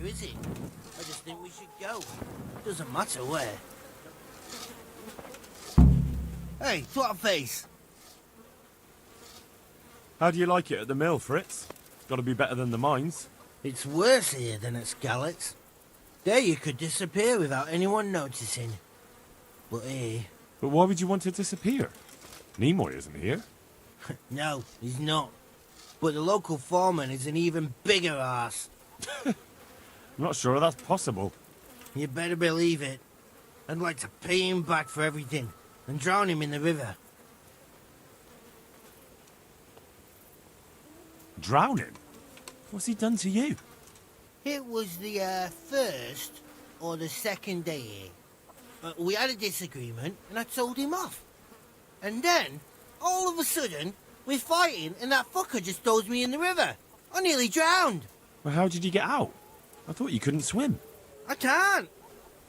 Is it? I just think we should go. Doesn't matter where. Hey, Twatface! How do you like it at the mill, Fritz? It's got to be better than the mines. It's worse here than at Scarlet's. There you could disappear without anyone noticing. But here... But why would you want to disappear? Nimoy isn't here. No, he's not. But the local foreman is an even bigger ass. I'm not sure that's possible. You better believe it. I'd like to pay him back for everything and drown him in the river. Drown him? What's he done to you? It was the first or the second day here. We had a disagreement and I told him off. And then, all of a sudden, we're fighting and that fucker just throws me in the river. I nearly drowned. Well, how did you get out? I thought you couldn't swim. I can't.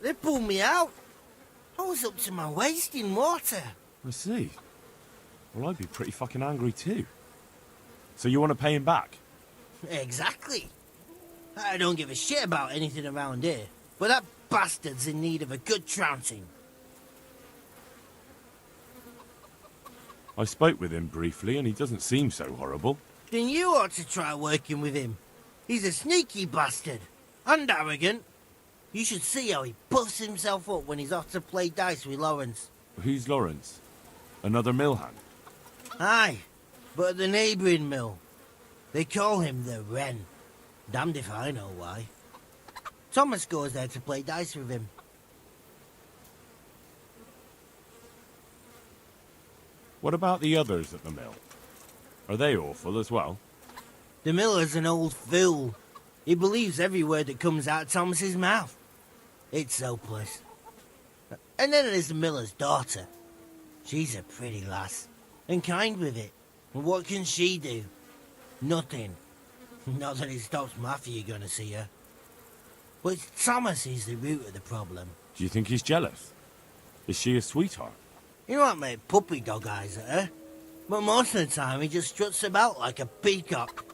They pulled me out. I was up to my waist in water. I see. Well, I'd be pretty fucking angry too. So you want to pay him back? Exactly. I don't give a shit about anything around here, but that bastard's in need of a good trouncing. I spoke with him briefly and he doesn't seem so horrible. Then you ought to try working with him. He's a sneaky bastard. And arrogant. You should see how he puffs himself up when he's off to play dice with Lawrence. Who's Lawrence? Another mill hand? Aye, but at the neighbouring mill. They call him the Wren. Damned if I know why. Thomas goes there to play dice with him. What about the others at the mill? Are they awful as well? The miller's an old fool. He believes every word that comes out of Thomas's mouth. It's hopeless. And then there's the miller's daughter. She's a pretty lass, and kind with it. And what can she do? Nothing. Not that it stops Matthew going to see her. But it's Thomas who's the root of the problem. Do you think he's jealous? Is she a sweetheart? He might make puppy dog eyes at her, but most of the time he just struts about like a peacock.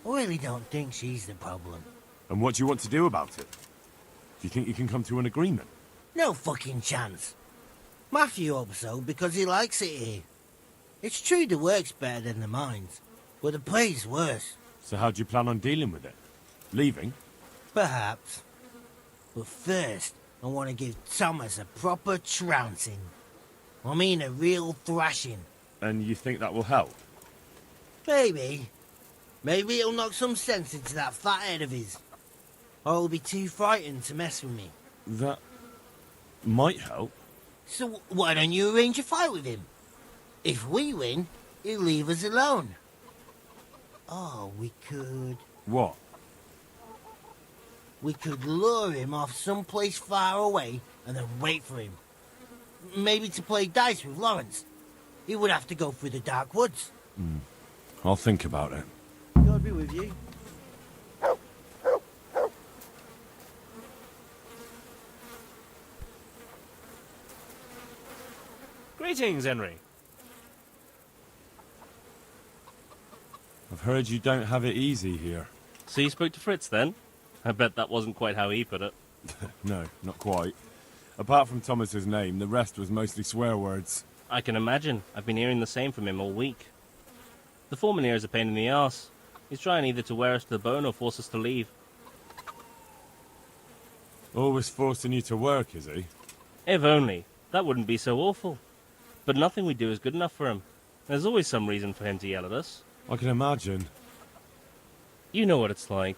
I really don't think she's the problem. And what do you want to do about it? Do you think you can come to an agreement? No fucking chance. Matthew hopes so because he likes it here. It's true the work's better than the mines, but the pay's worse. So how do you plan on dealing with it? Leaving? Perhaps. But first, I want to give Thomas a proper trouncing. I mean a real thrashing. And you think that will help? Maybe. Maybe it'll knock some sense into that fat head of his. Or he'll be too frightened to mess with me. That might help. So why don't you arrange a fight with him? If we win, he'll leave us alone. Oh, we could... What? We could lure him off someplace far away and then wait for him. Maybe to play dice with Lawrence. He would have to go through the dark woods. I'll think about it. God be with you. Greetings, Henry. I've heard you don't have it easy here. So you spoke to Fritz then? I bet that wasn't quite how he put it. No, not quite. Apart from Thomas's name, the rest was mostly swear words. I can imagine. I've been hearing the same from him all week. The foreman here is a pain in the arse. He's trying either to wear us to the bone or force us to leave. Always forcing you to work, is he? If only. That wouldn't be so awful. But nothing we do is good enough for him. There's always some reason for him to yell at us. I can imagine. You know what it's like.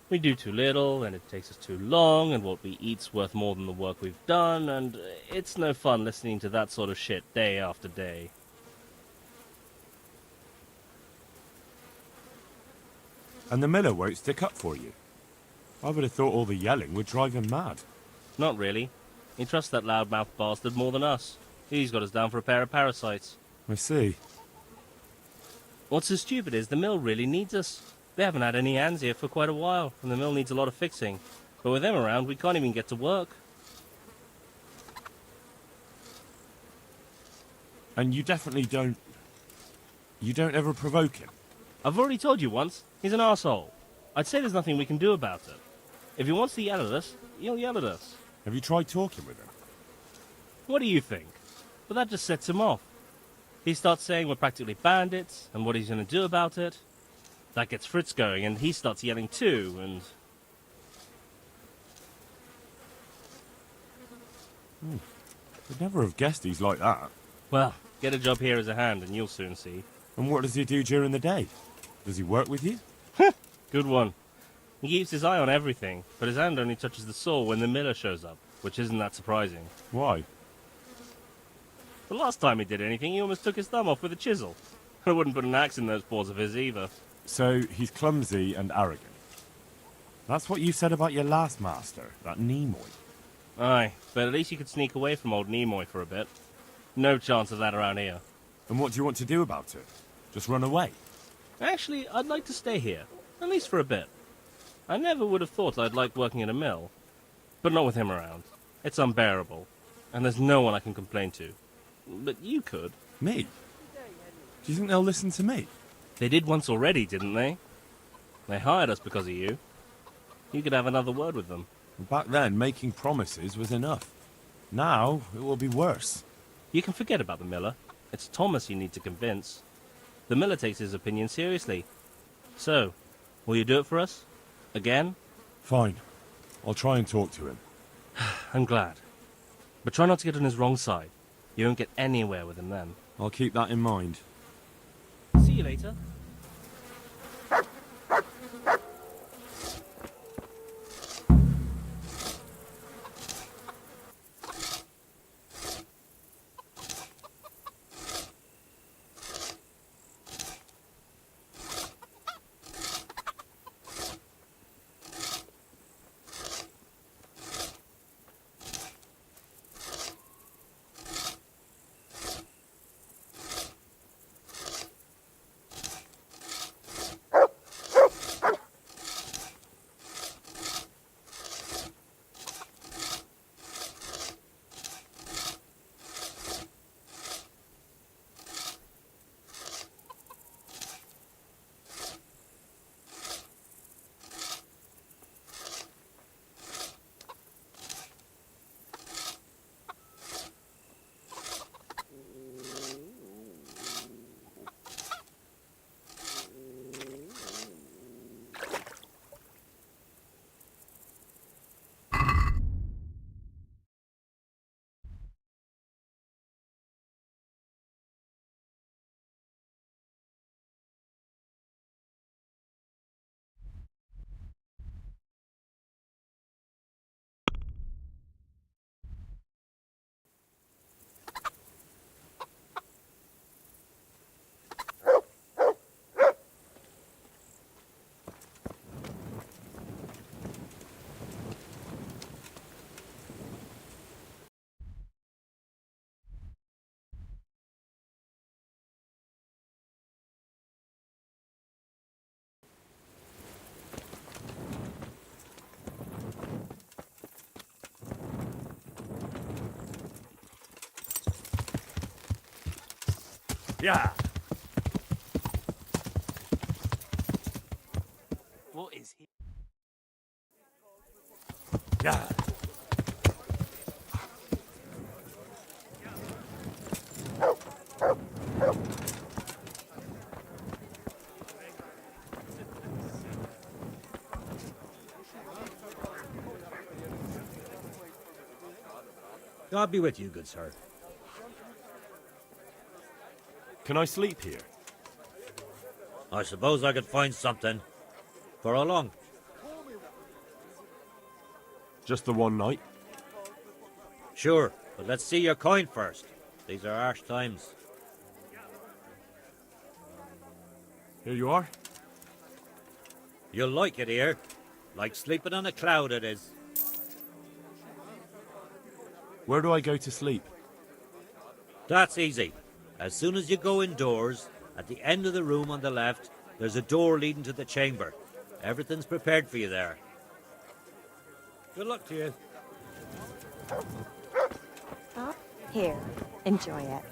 We do too little, and it takes us too long, and what we eat's worth more than the work we've done, and it's no fun listening to that sort of shit day after day. And the miller won't stick up for you. I would have thought all the yelling would drive him mad. Not really. He trusts that loudmouth bastard more than us. He's got us down for a pair of parasites. I see. What's so stupid is the mill really needs us. They haven't had any hands here for quite a while, and the mill needs a lot of fixing. But with them around, we can't even get to work. And you definitely don't... You don't ever provoke him? I've already told you once, he's an arsehole. I'd say there's nothing we can do about it. If he wants to yell at us, he'll yell at us. Have you tried talking with him? What do you think? But that just sets him off. He starts saying we're practically bandits, and what he's going to do about it. That gets Fritz going, and he starts yelling too, and... I'd never have guessed he's like that. Well, get a job here as a hand, and you'll soon see. And what does he do during the day? Does he work with you? Good one. He keeps his eye on everything, but his hand only touches the saw when the miller shows up, which isn't that surprising. Why? The last time he did anything, he almost took his thumb off with a chisel. I wouldn't put an axe in those paws of his either. So he's clumsy and arrogant. That's what you said about your last master, that Nimoy. Aye, but at least you could sneak away from old Nimoy for a bit. No chance of that around here. And what do you want to do about it? Just run away? Actually, I'd like to stay here, at least for a bit. I never would have thought I'd like working in a mill. But not with him around. It's unbearable. And there's no one I can complain to. But you could. Me? Do you think they'll listen to me? They did once already, didn't they? They hired us because of you. You could have another word with them. Back then, making promises was enough. Now, it will be worse. You can forget about the miller. It's Thomas you need to convince. The miller takes his opinion seriously. So, will you do it for us? Again? Fine. I'll try and talk to him. I'm glad. But try not to get on his wrong side. You won't get anywhere with him then. I'll keep that in mind. See you later. Yeah. What is he? Yeah. God be with you, good sir. Can I sleep here? I suppose I could find something. For how long? Just the one night? Sure, but let's see your coin first. These are harsh times. Here you are. You'll like it here. Like sleeping on a cloud it is. Where do I go to sleep? That's easy. As soon as you go indoors, at the end of the room on the left, there's a door leading to the chamber. Everything's prepared for you there. Good luck to you. Here, enjoy it.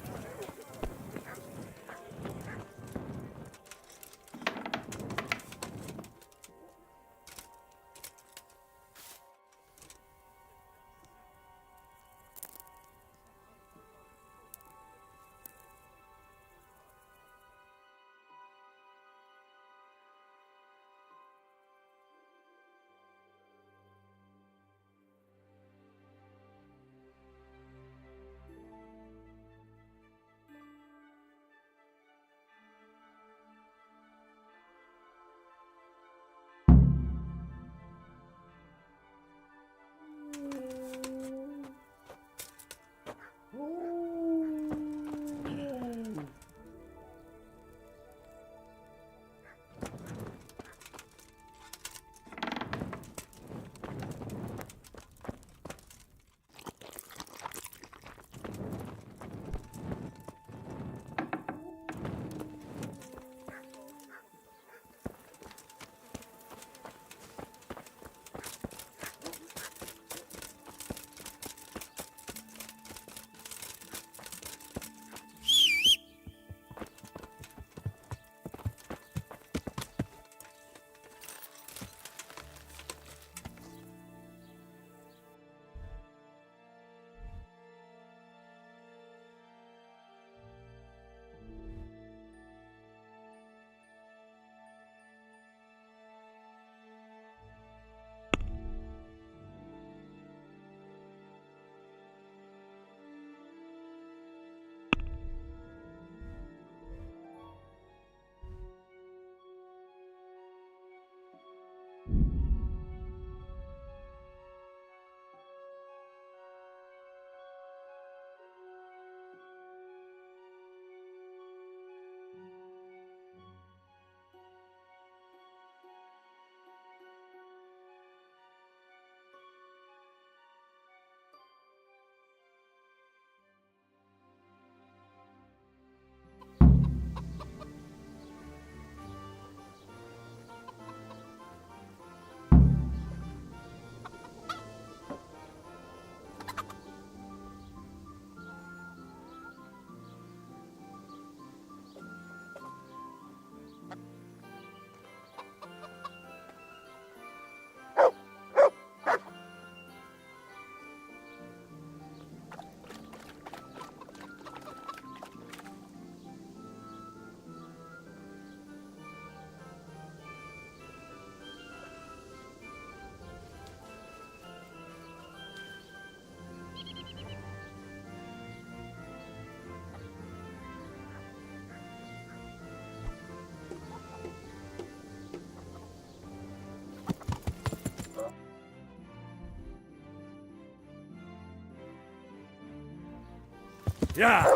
Yeah.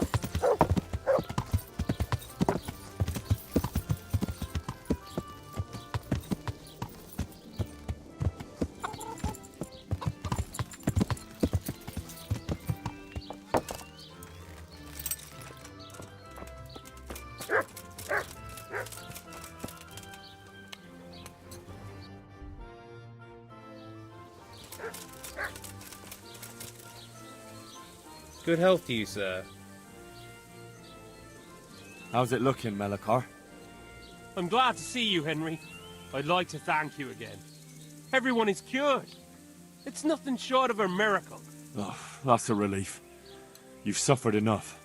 Good health to you, sir. How's it looking, Melikar? I'm glad to see you, Henry. I'd like to thank you again. Everyone is cured. It's nothing short of a miracle. Oh, that's a relief. You've suffered enough.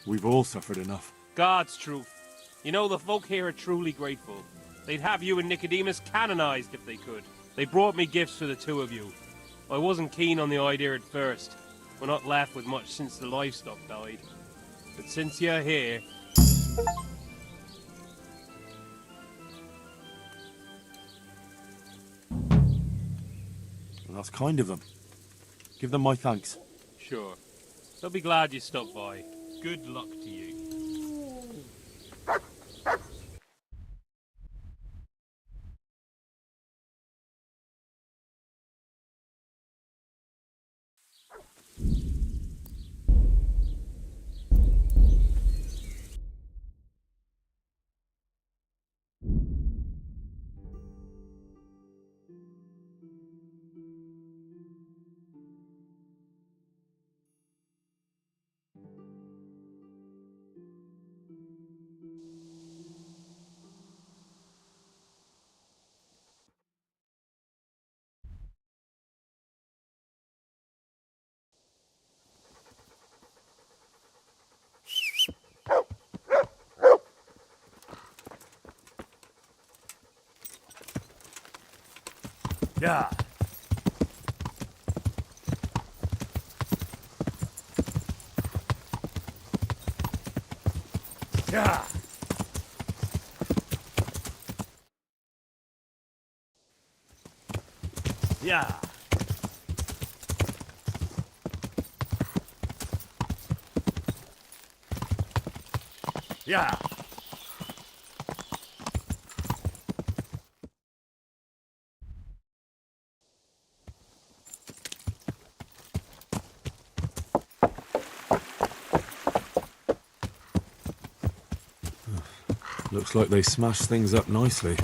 We've all suffered enough. God's truth. You know, the folk here are truly grateful. They'd have you and Nicodemus canonized if they could. They brought me gifts for the two of you. I wasn't keen on the idea at first. We're not left with much since the livestock died. But since you're here... Well, that's kind of them. Give them my thanks. Sure. They'll be glad you stopped by. Good luck to you. Yeah. Yeah. Yeah. Yeah. Looks like they smashed things up nicely.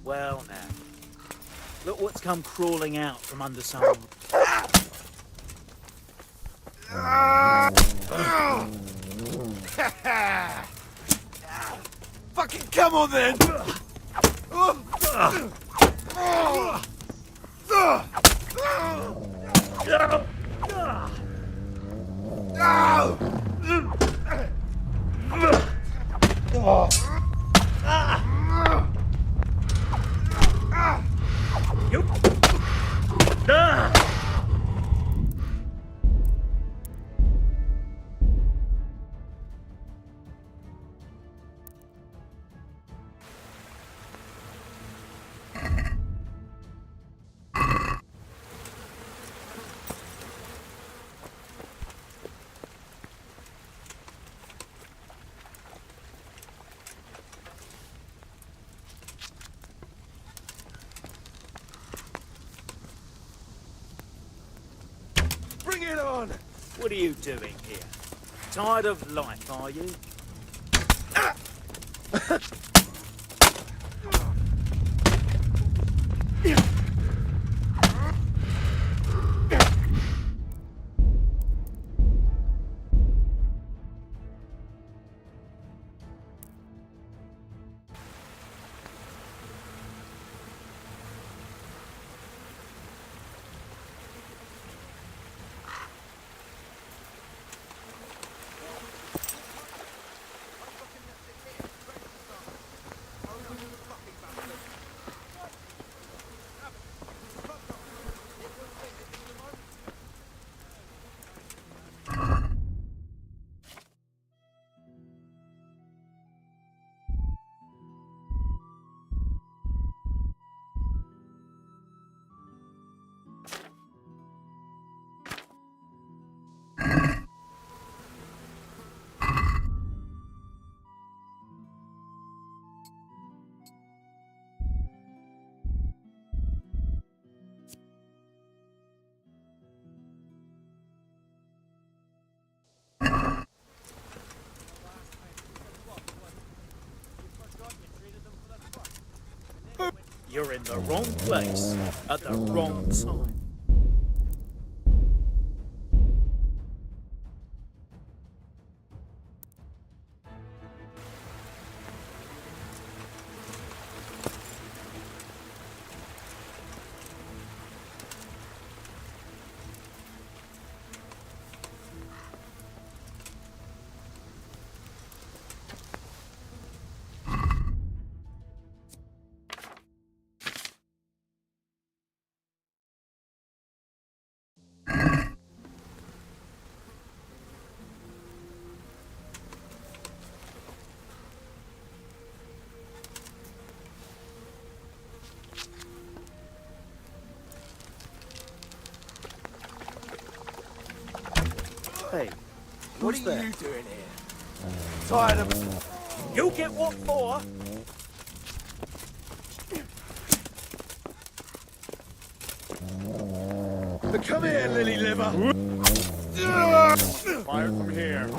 Well now, look what's come crawling out from under some... Fucking come on then! Bring it on! What are you doing here? Tired of life, are you? You're in the wrong place at the wrong time. Hey, What who's are there? you doing here? Tired of... You get what for? Come here, lily liver. Fire from here.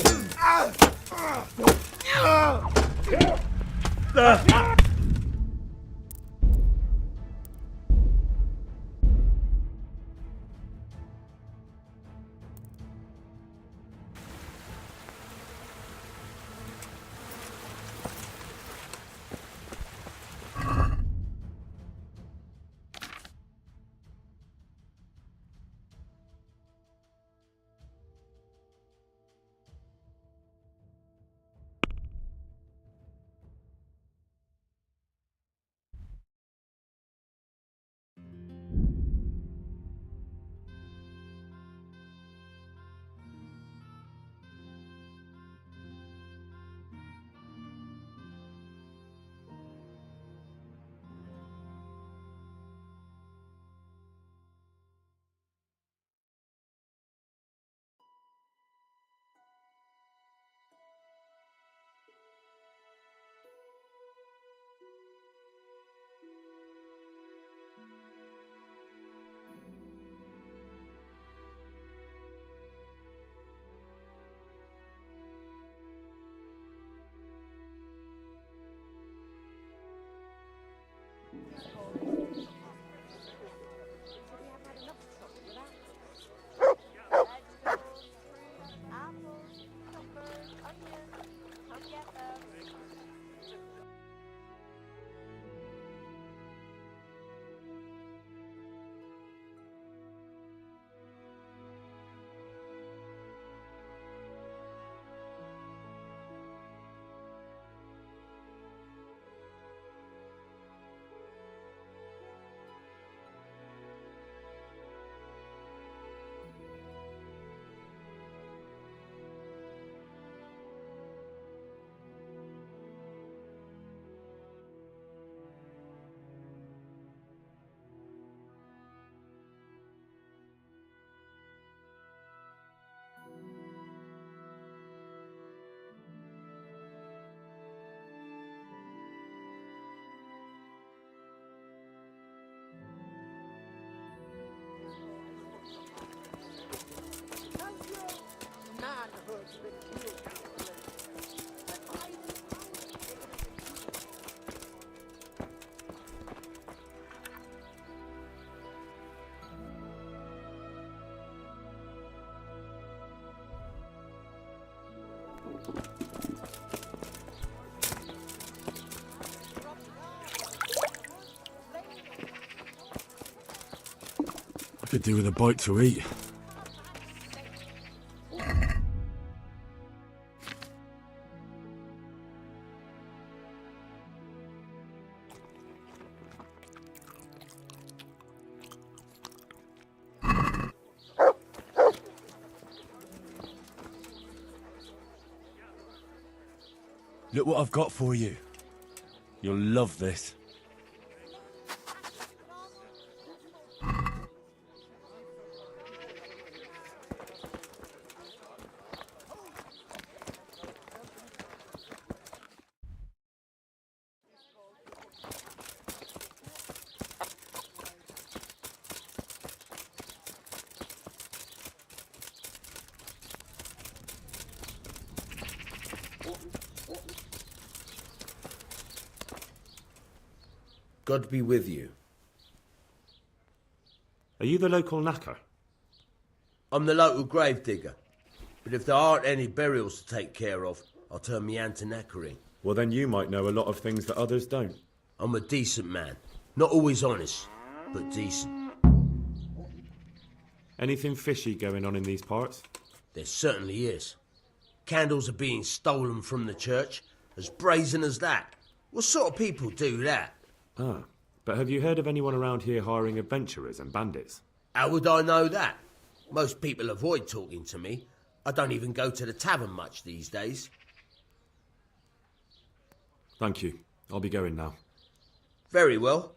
Could do with a bite to eat. Look what I've got for you. You'll love this. God be with you. Are you the local knacker? I'm the local gravedigger. But if there aren't any burials to take care of, I'll turn me hand to knackering. Well, then you might know a lot of things that others don't. I'm a decent man. Not always honest, but decent. Anything fishy going on in these parts? There certainly is. Candles are being stolen from the church, as brazen as that. What sort of people do that? Ah, but have you heard of anyone around here hiring adventurers and bandits? How would I know that? Most people avoid talking to me. I don't even go to the tavern much these days. Thank you. I'll be going now. Very well.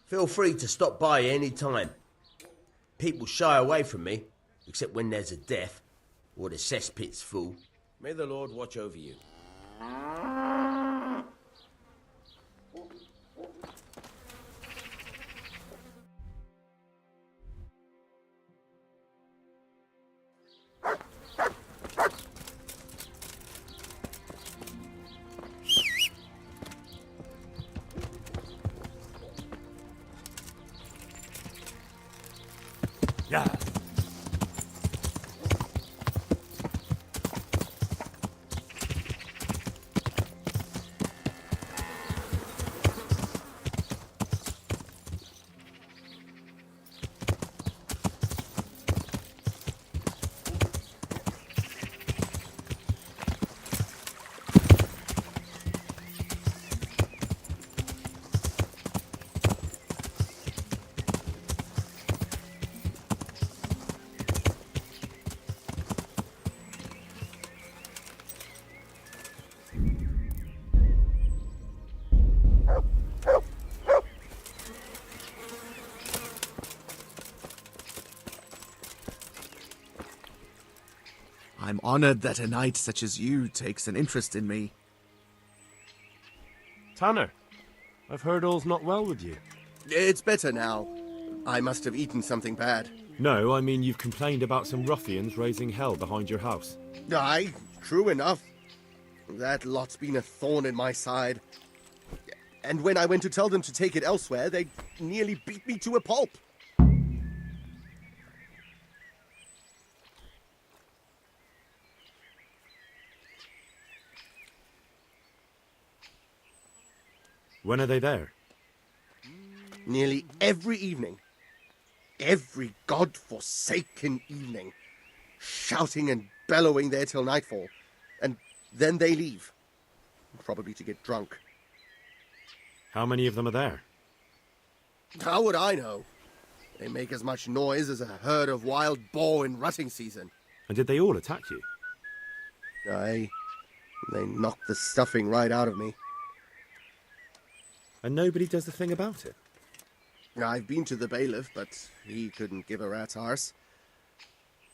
Feel free to stop by any time. People shy away from me, except when there's a death, or the cesspit's full. May the Lord watch over you. Yeah. I'm honored that a knight such as you takes an interest in me. Tanner, I've heard all's not well with you. It's better now. I must have eaten something bad. No, I mean you've complained about some ruffians raising hell behind your house. Aye, true enough. That lot's been a thorn in my side. And when I went to tell them to take it elsewhere, they nearly beat me to a pulp. When are they there? Nearly every evening. Every god-forsaken evening. Shouting and bellowing there till nightfall. And then they leave. Probably to get drunk. How many of them are there? How would I know? They make as much noise as a herd of wild boar in rutting season. And did they all attack you? Aye. They knocked the stuffing right out of me. And nobody does a thing about it? I've been to the bailiff, but he couldn't give a rat's arse.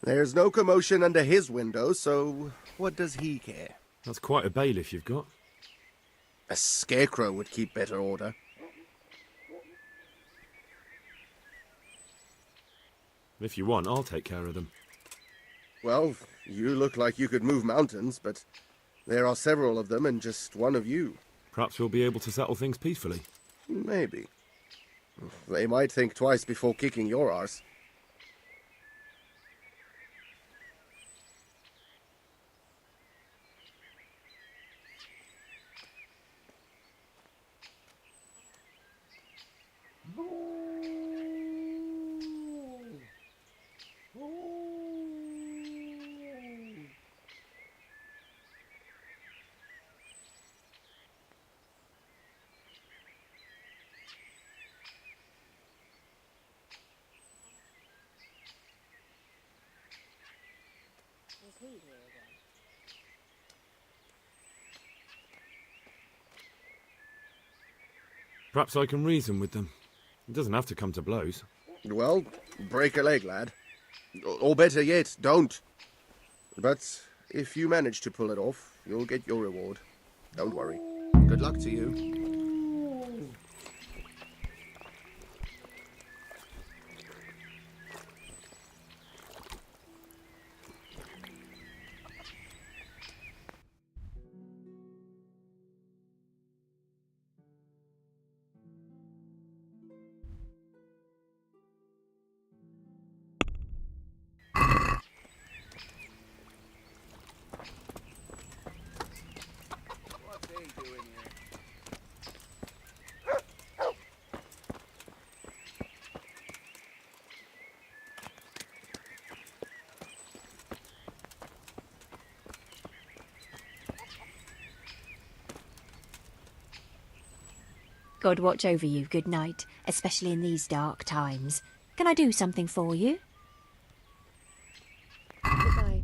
There's no commotion under his window, so what does he care? That's quite a bailiff you've got. A scarecrow would keep better order. If you want, I'll take care of them. Well, you look like you could move mountains, but there are several of them and just one of you. Perhaps we'll be able to settle things peacefully. Maybe. They might think twice before kicking your arse. Perhaps I can reason with them. It doesn't have to come to blows. Well, break a leg, lad. Or better yet, don't. But if you manage to pull it off, you'll get your reward. Don't worry. Good luck to you. God watch over you, good night, especially in these dark times. Can I do something for you? Goodbye.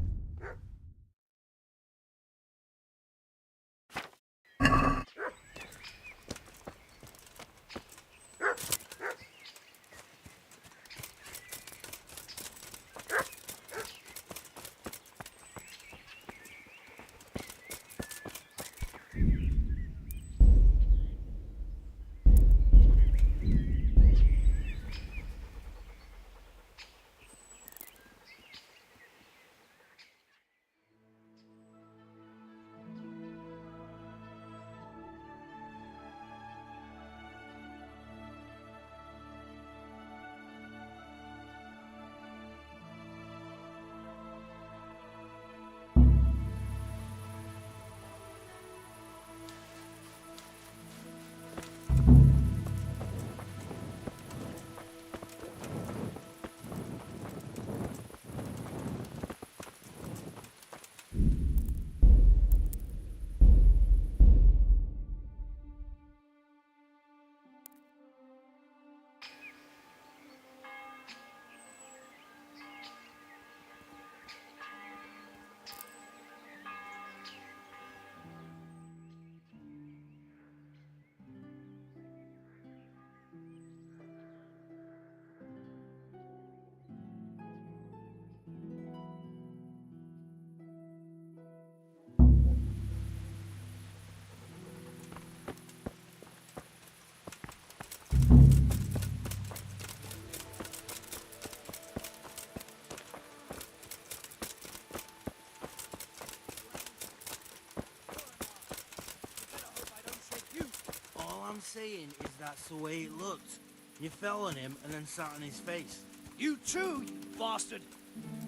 All I'm saying is that's the way it looked. You fell on him and then sat on his face. You too, you bastard!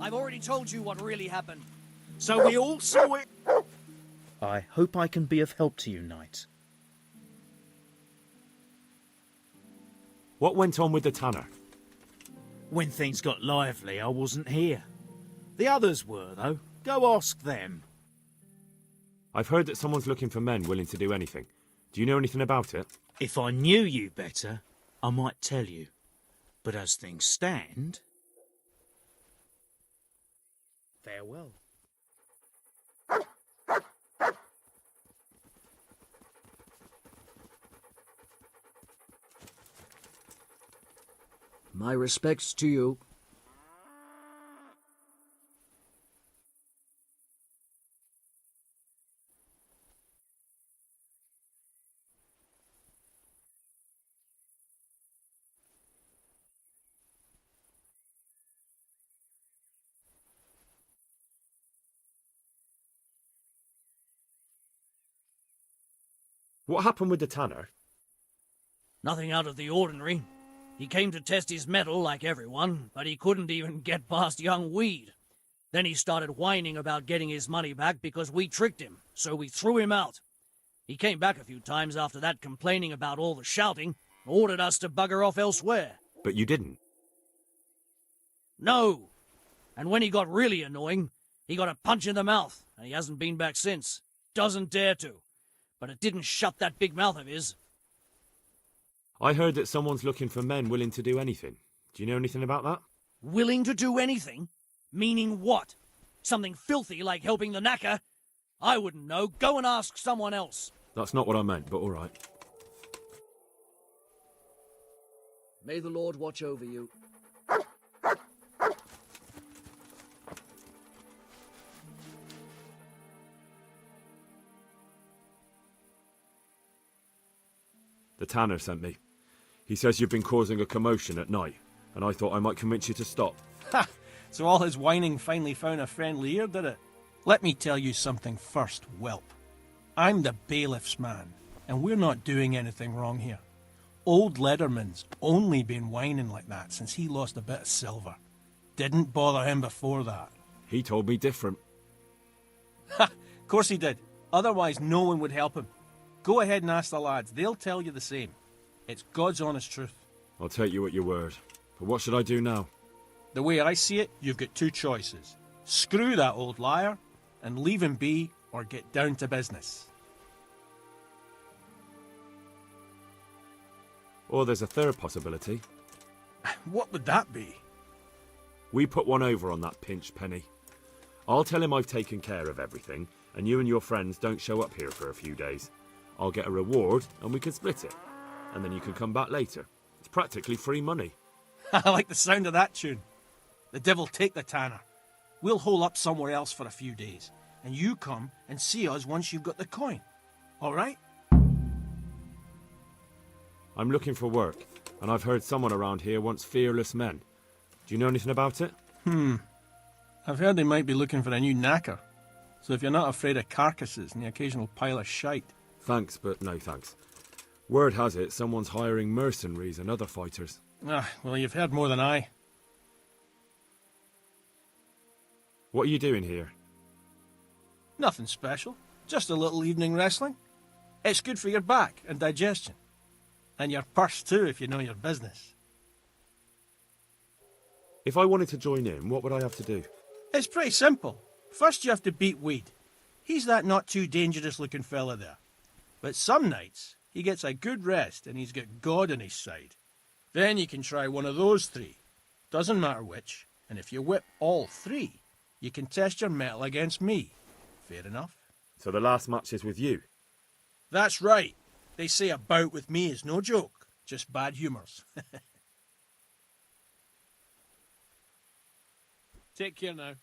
I've already told you what really happened. So we all saw it. I hope I can be of help to you, Knight. What went on with the tanner? When things got lively, I wasn't here. The others were, though. Go ask them. I've heard that someone's looking for men willing to do anything. Do you know anything about it? If I knew you better, I might tell you. But as things stand... farewell. My respects to you. What happened with the tanner? Nothing out of the ordinary. He came to test his mettle like everyone, but he couldn't even get past young Weed. Then he started whining about getting his money back because we tricked him, so we threw him out. He came back a few times after that complaining about all the shouting, and ordered us to bugger off elsewhere. But you didn't. No! And when he got really annoying, he got a punch in the mouth, and he hasn't been back since. Doesn't dare to. But it didn't shut that big mouth of his. I heard that someone's looking for men willing to do anything. Do you know anything about that? Willing to do anything? Meaning what? Something filthy like helping the knacker? I wouldn't know. Go and ask someone else. That's not what I meant, but all right. May the Lord watch over you. The tanner sent me. He says you've been causing a commotion at night, and I thought I might convince you to stop. Ha! So all his whining finally found a friendly ear, did it? Let me tell you something first, whelp. I'm the bailiff's man, and we're not doing anything wrong here. Old Lederman's only been whining like that since he lost a bit of silver. Didn't bother him before that. He told me different. Ha! Of course he did. Otherwise no one would help him. Go ahead and ask the lads. They'll tell you the same. It's God's honest truth. I'll take you at your word. But what should I do now? The way I see it, you've got two choices. Screw that old liar and leave him be, or get down to business. Or there's a third possibility. What would that be? We put one over on that pinch penny. I'll tell him I've taken care of everything, and you and your friends don't show up here for a few days. I'll get a reward, and we can split it. And then you can come back later. It's practically free money. I like the sound of that tune. The devil take the tanner. We'll hole up somewhere else for a few days, and you come and see us once you've got the coin. All right? I'm looking for work, and I've heard someone around here wants fearless men. Do you know anything about it? I've heard they might be looking for a new knacker. So if you're not afraid of carcasses and the occasional pile of shite. Thanks, but no thanks. Word has it someone's hiring mercenaries and other fighters. Well, you've heard more than I. What are you doing here? Nothing special. Just a little evening wrestling. It's good for your back and digestion. And your purse too, if you know your business. If I wanted to join in, what would I have to do? It's pretty simple. First you have to beat Weed. He's that not too dangerous looking fella there. But some nights, he gets a good rest and he's got God on his side. Then you can try one of those three. Doesn't matter which. And if you whip all three, you can test your mettle against me. Fair enough? So the last match is with you? That's right. They say a bout with me is no joke. Just bad humours. Take care now.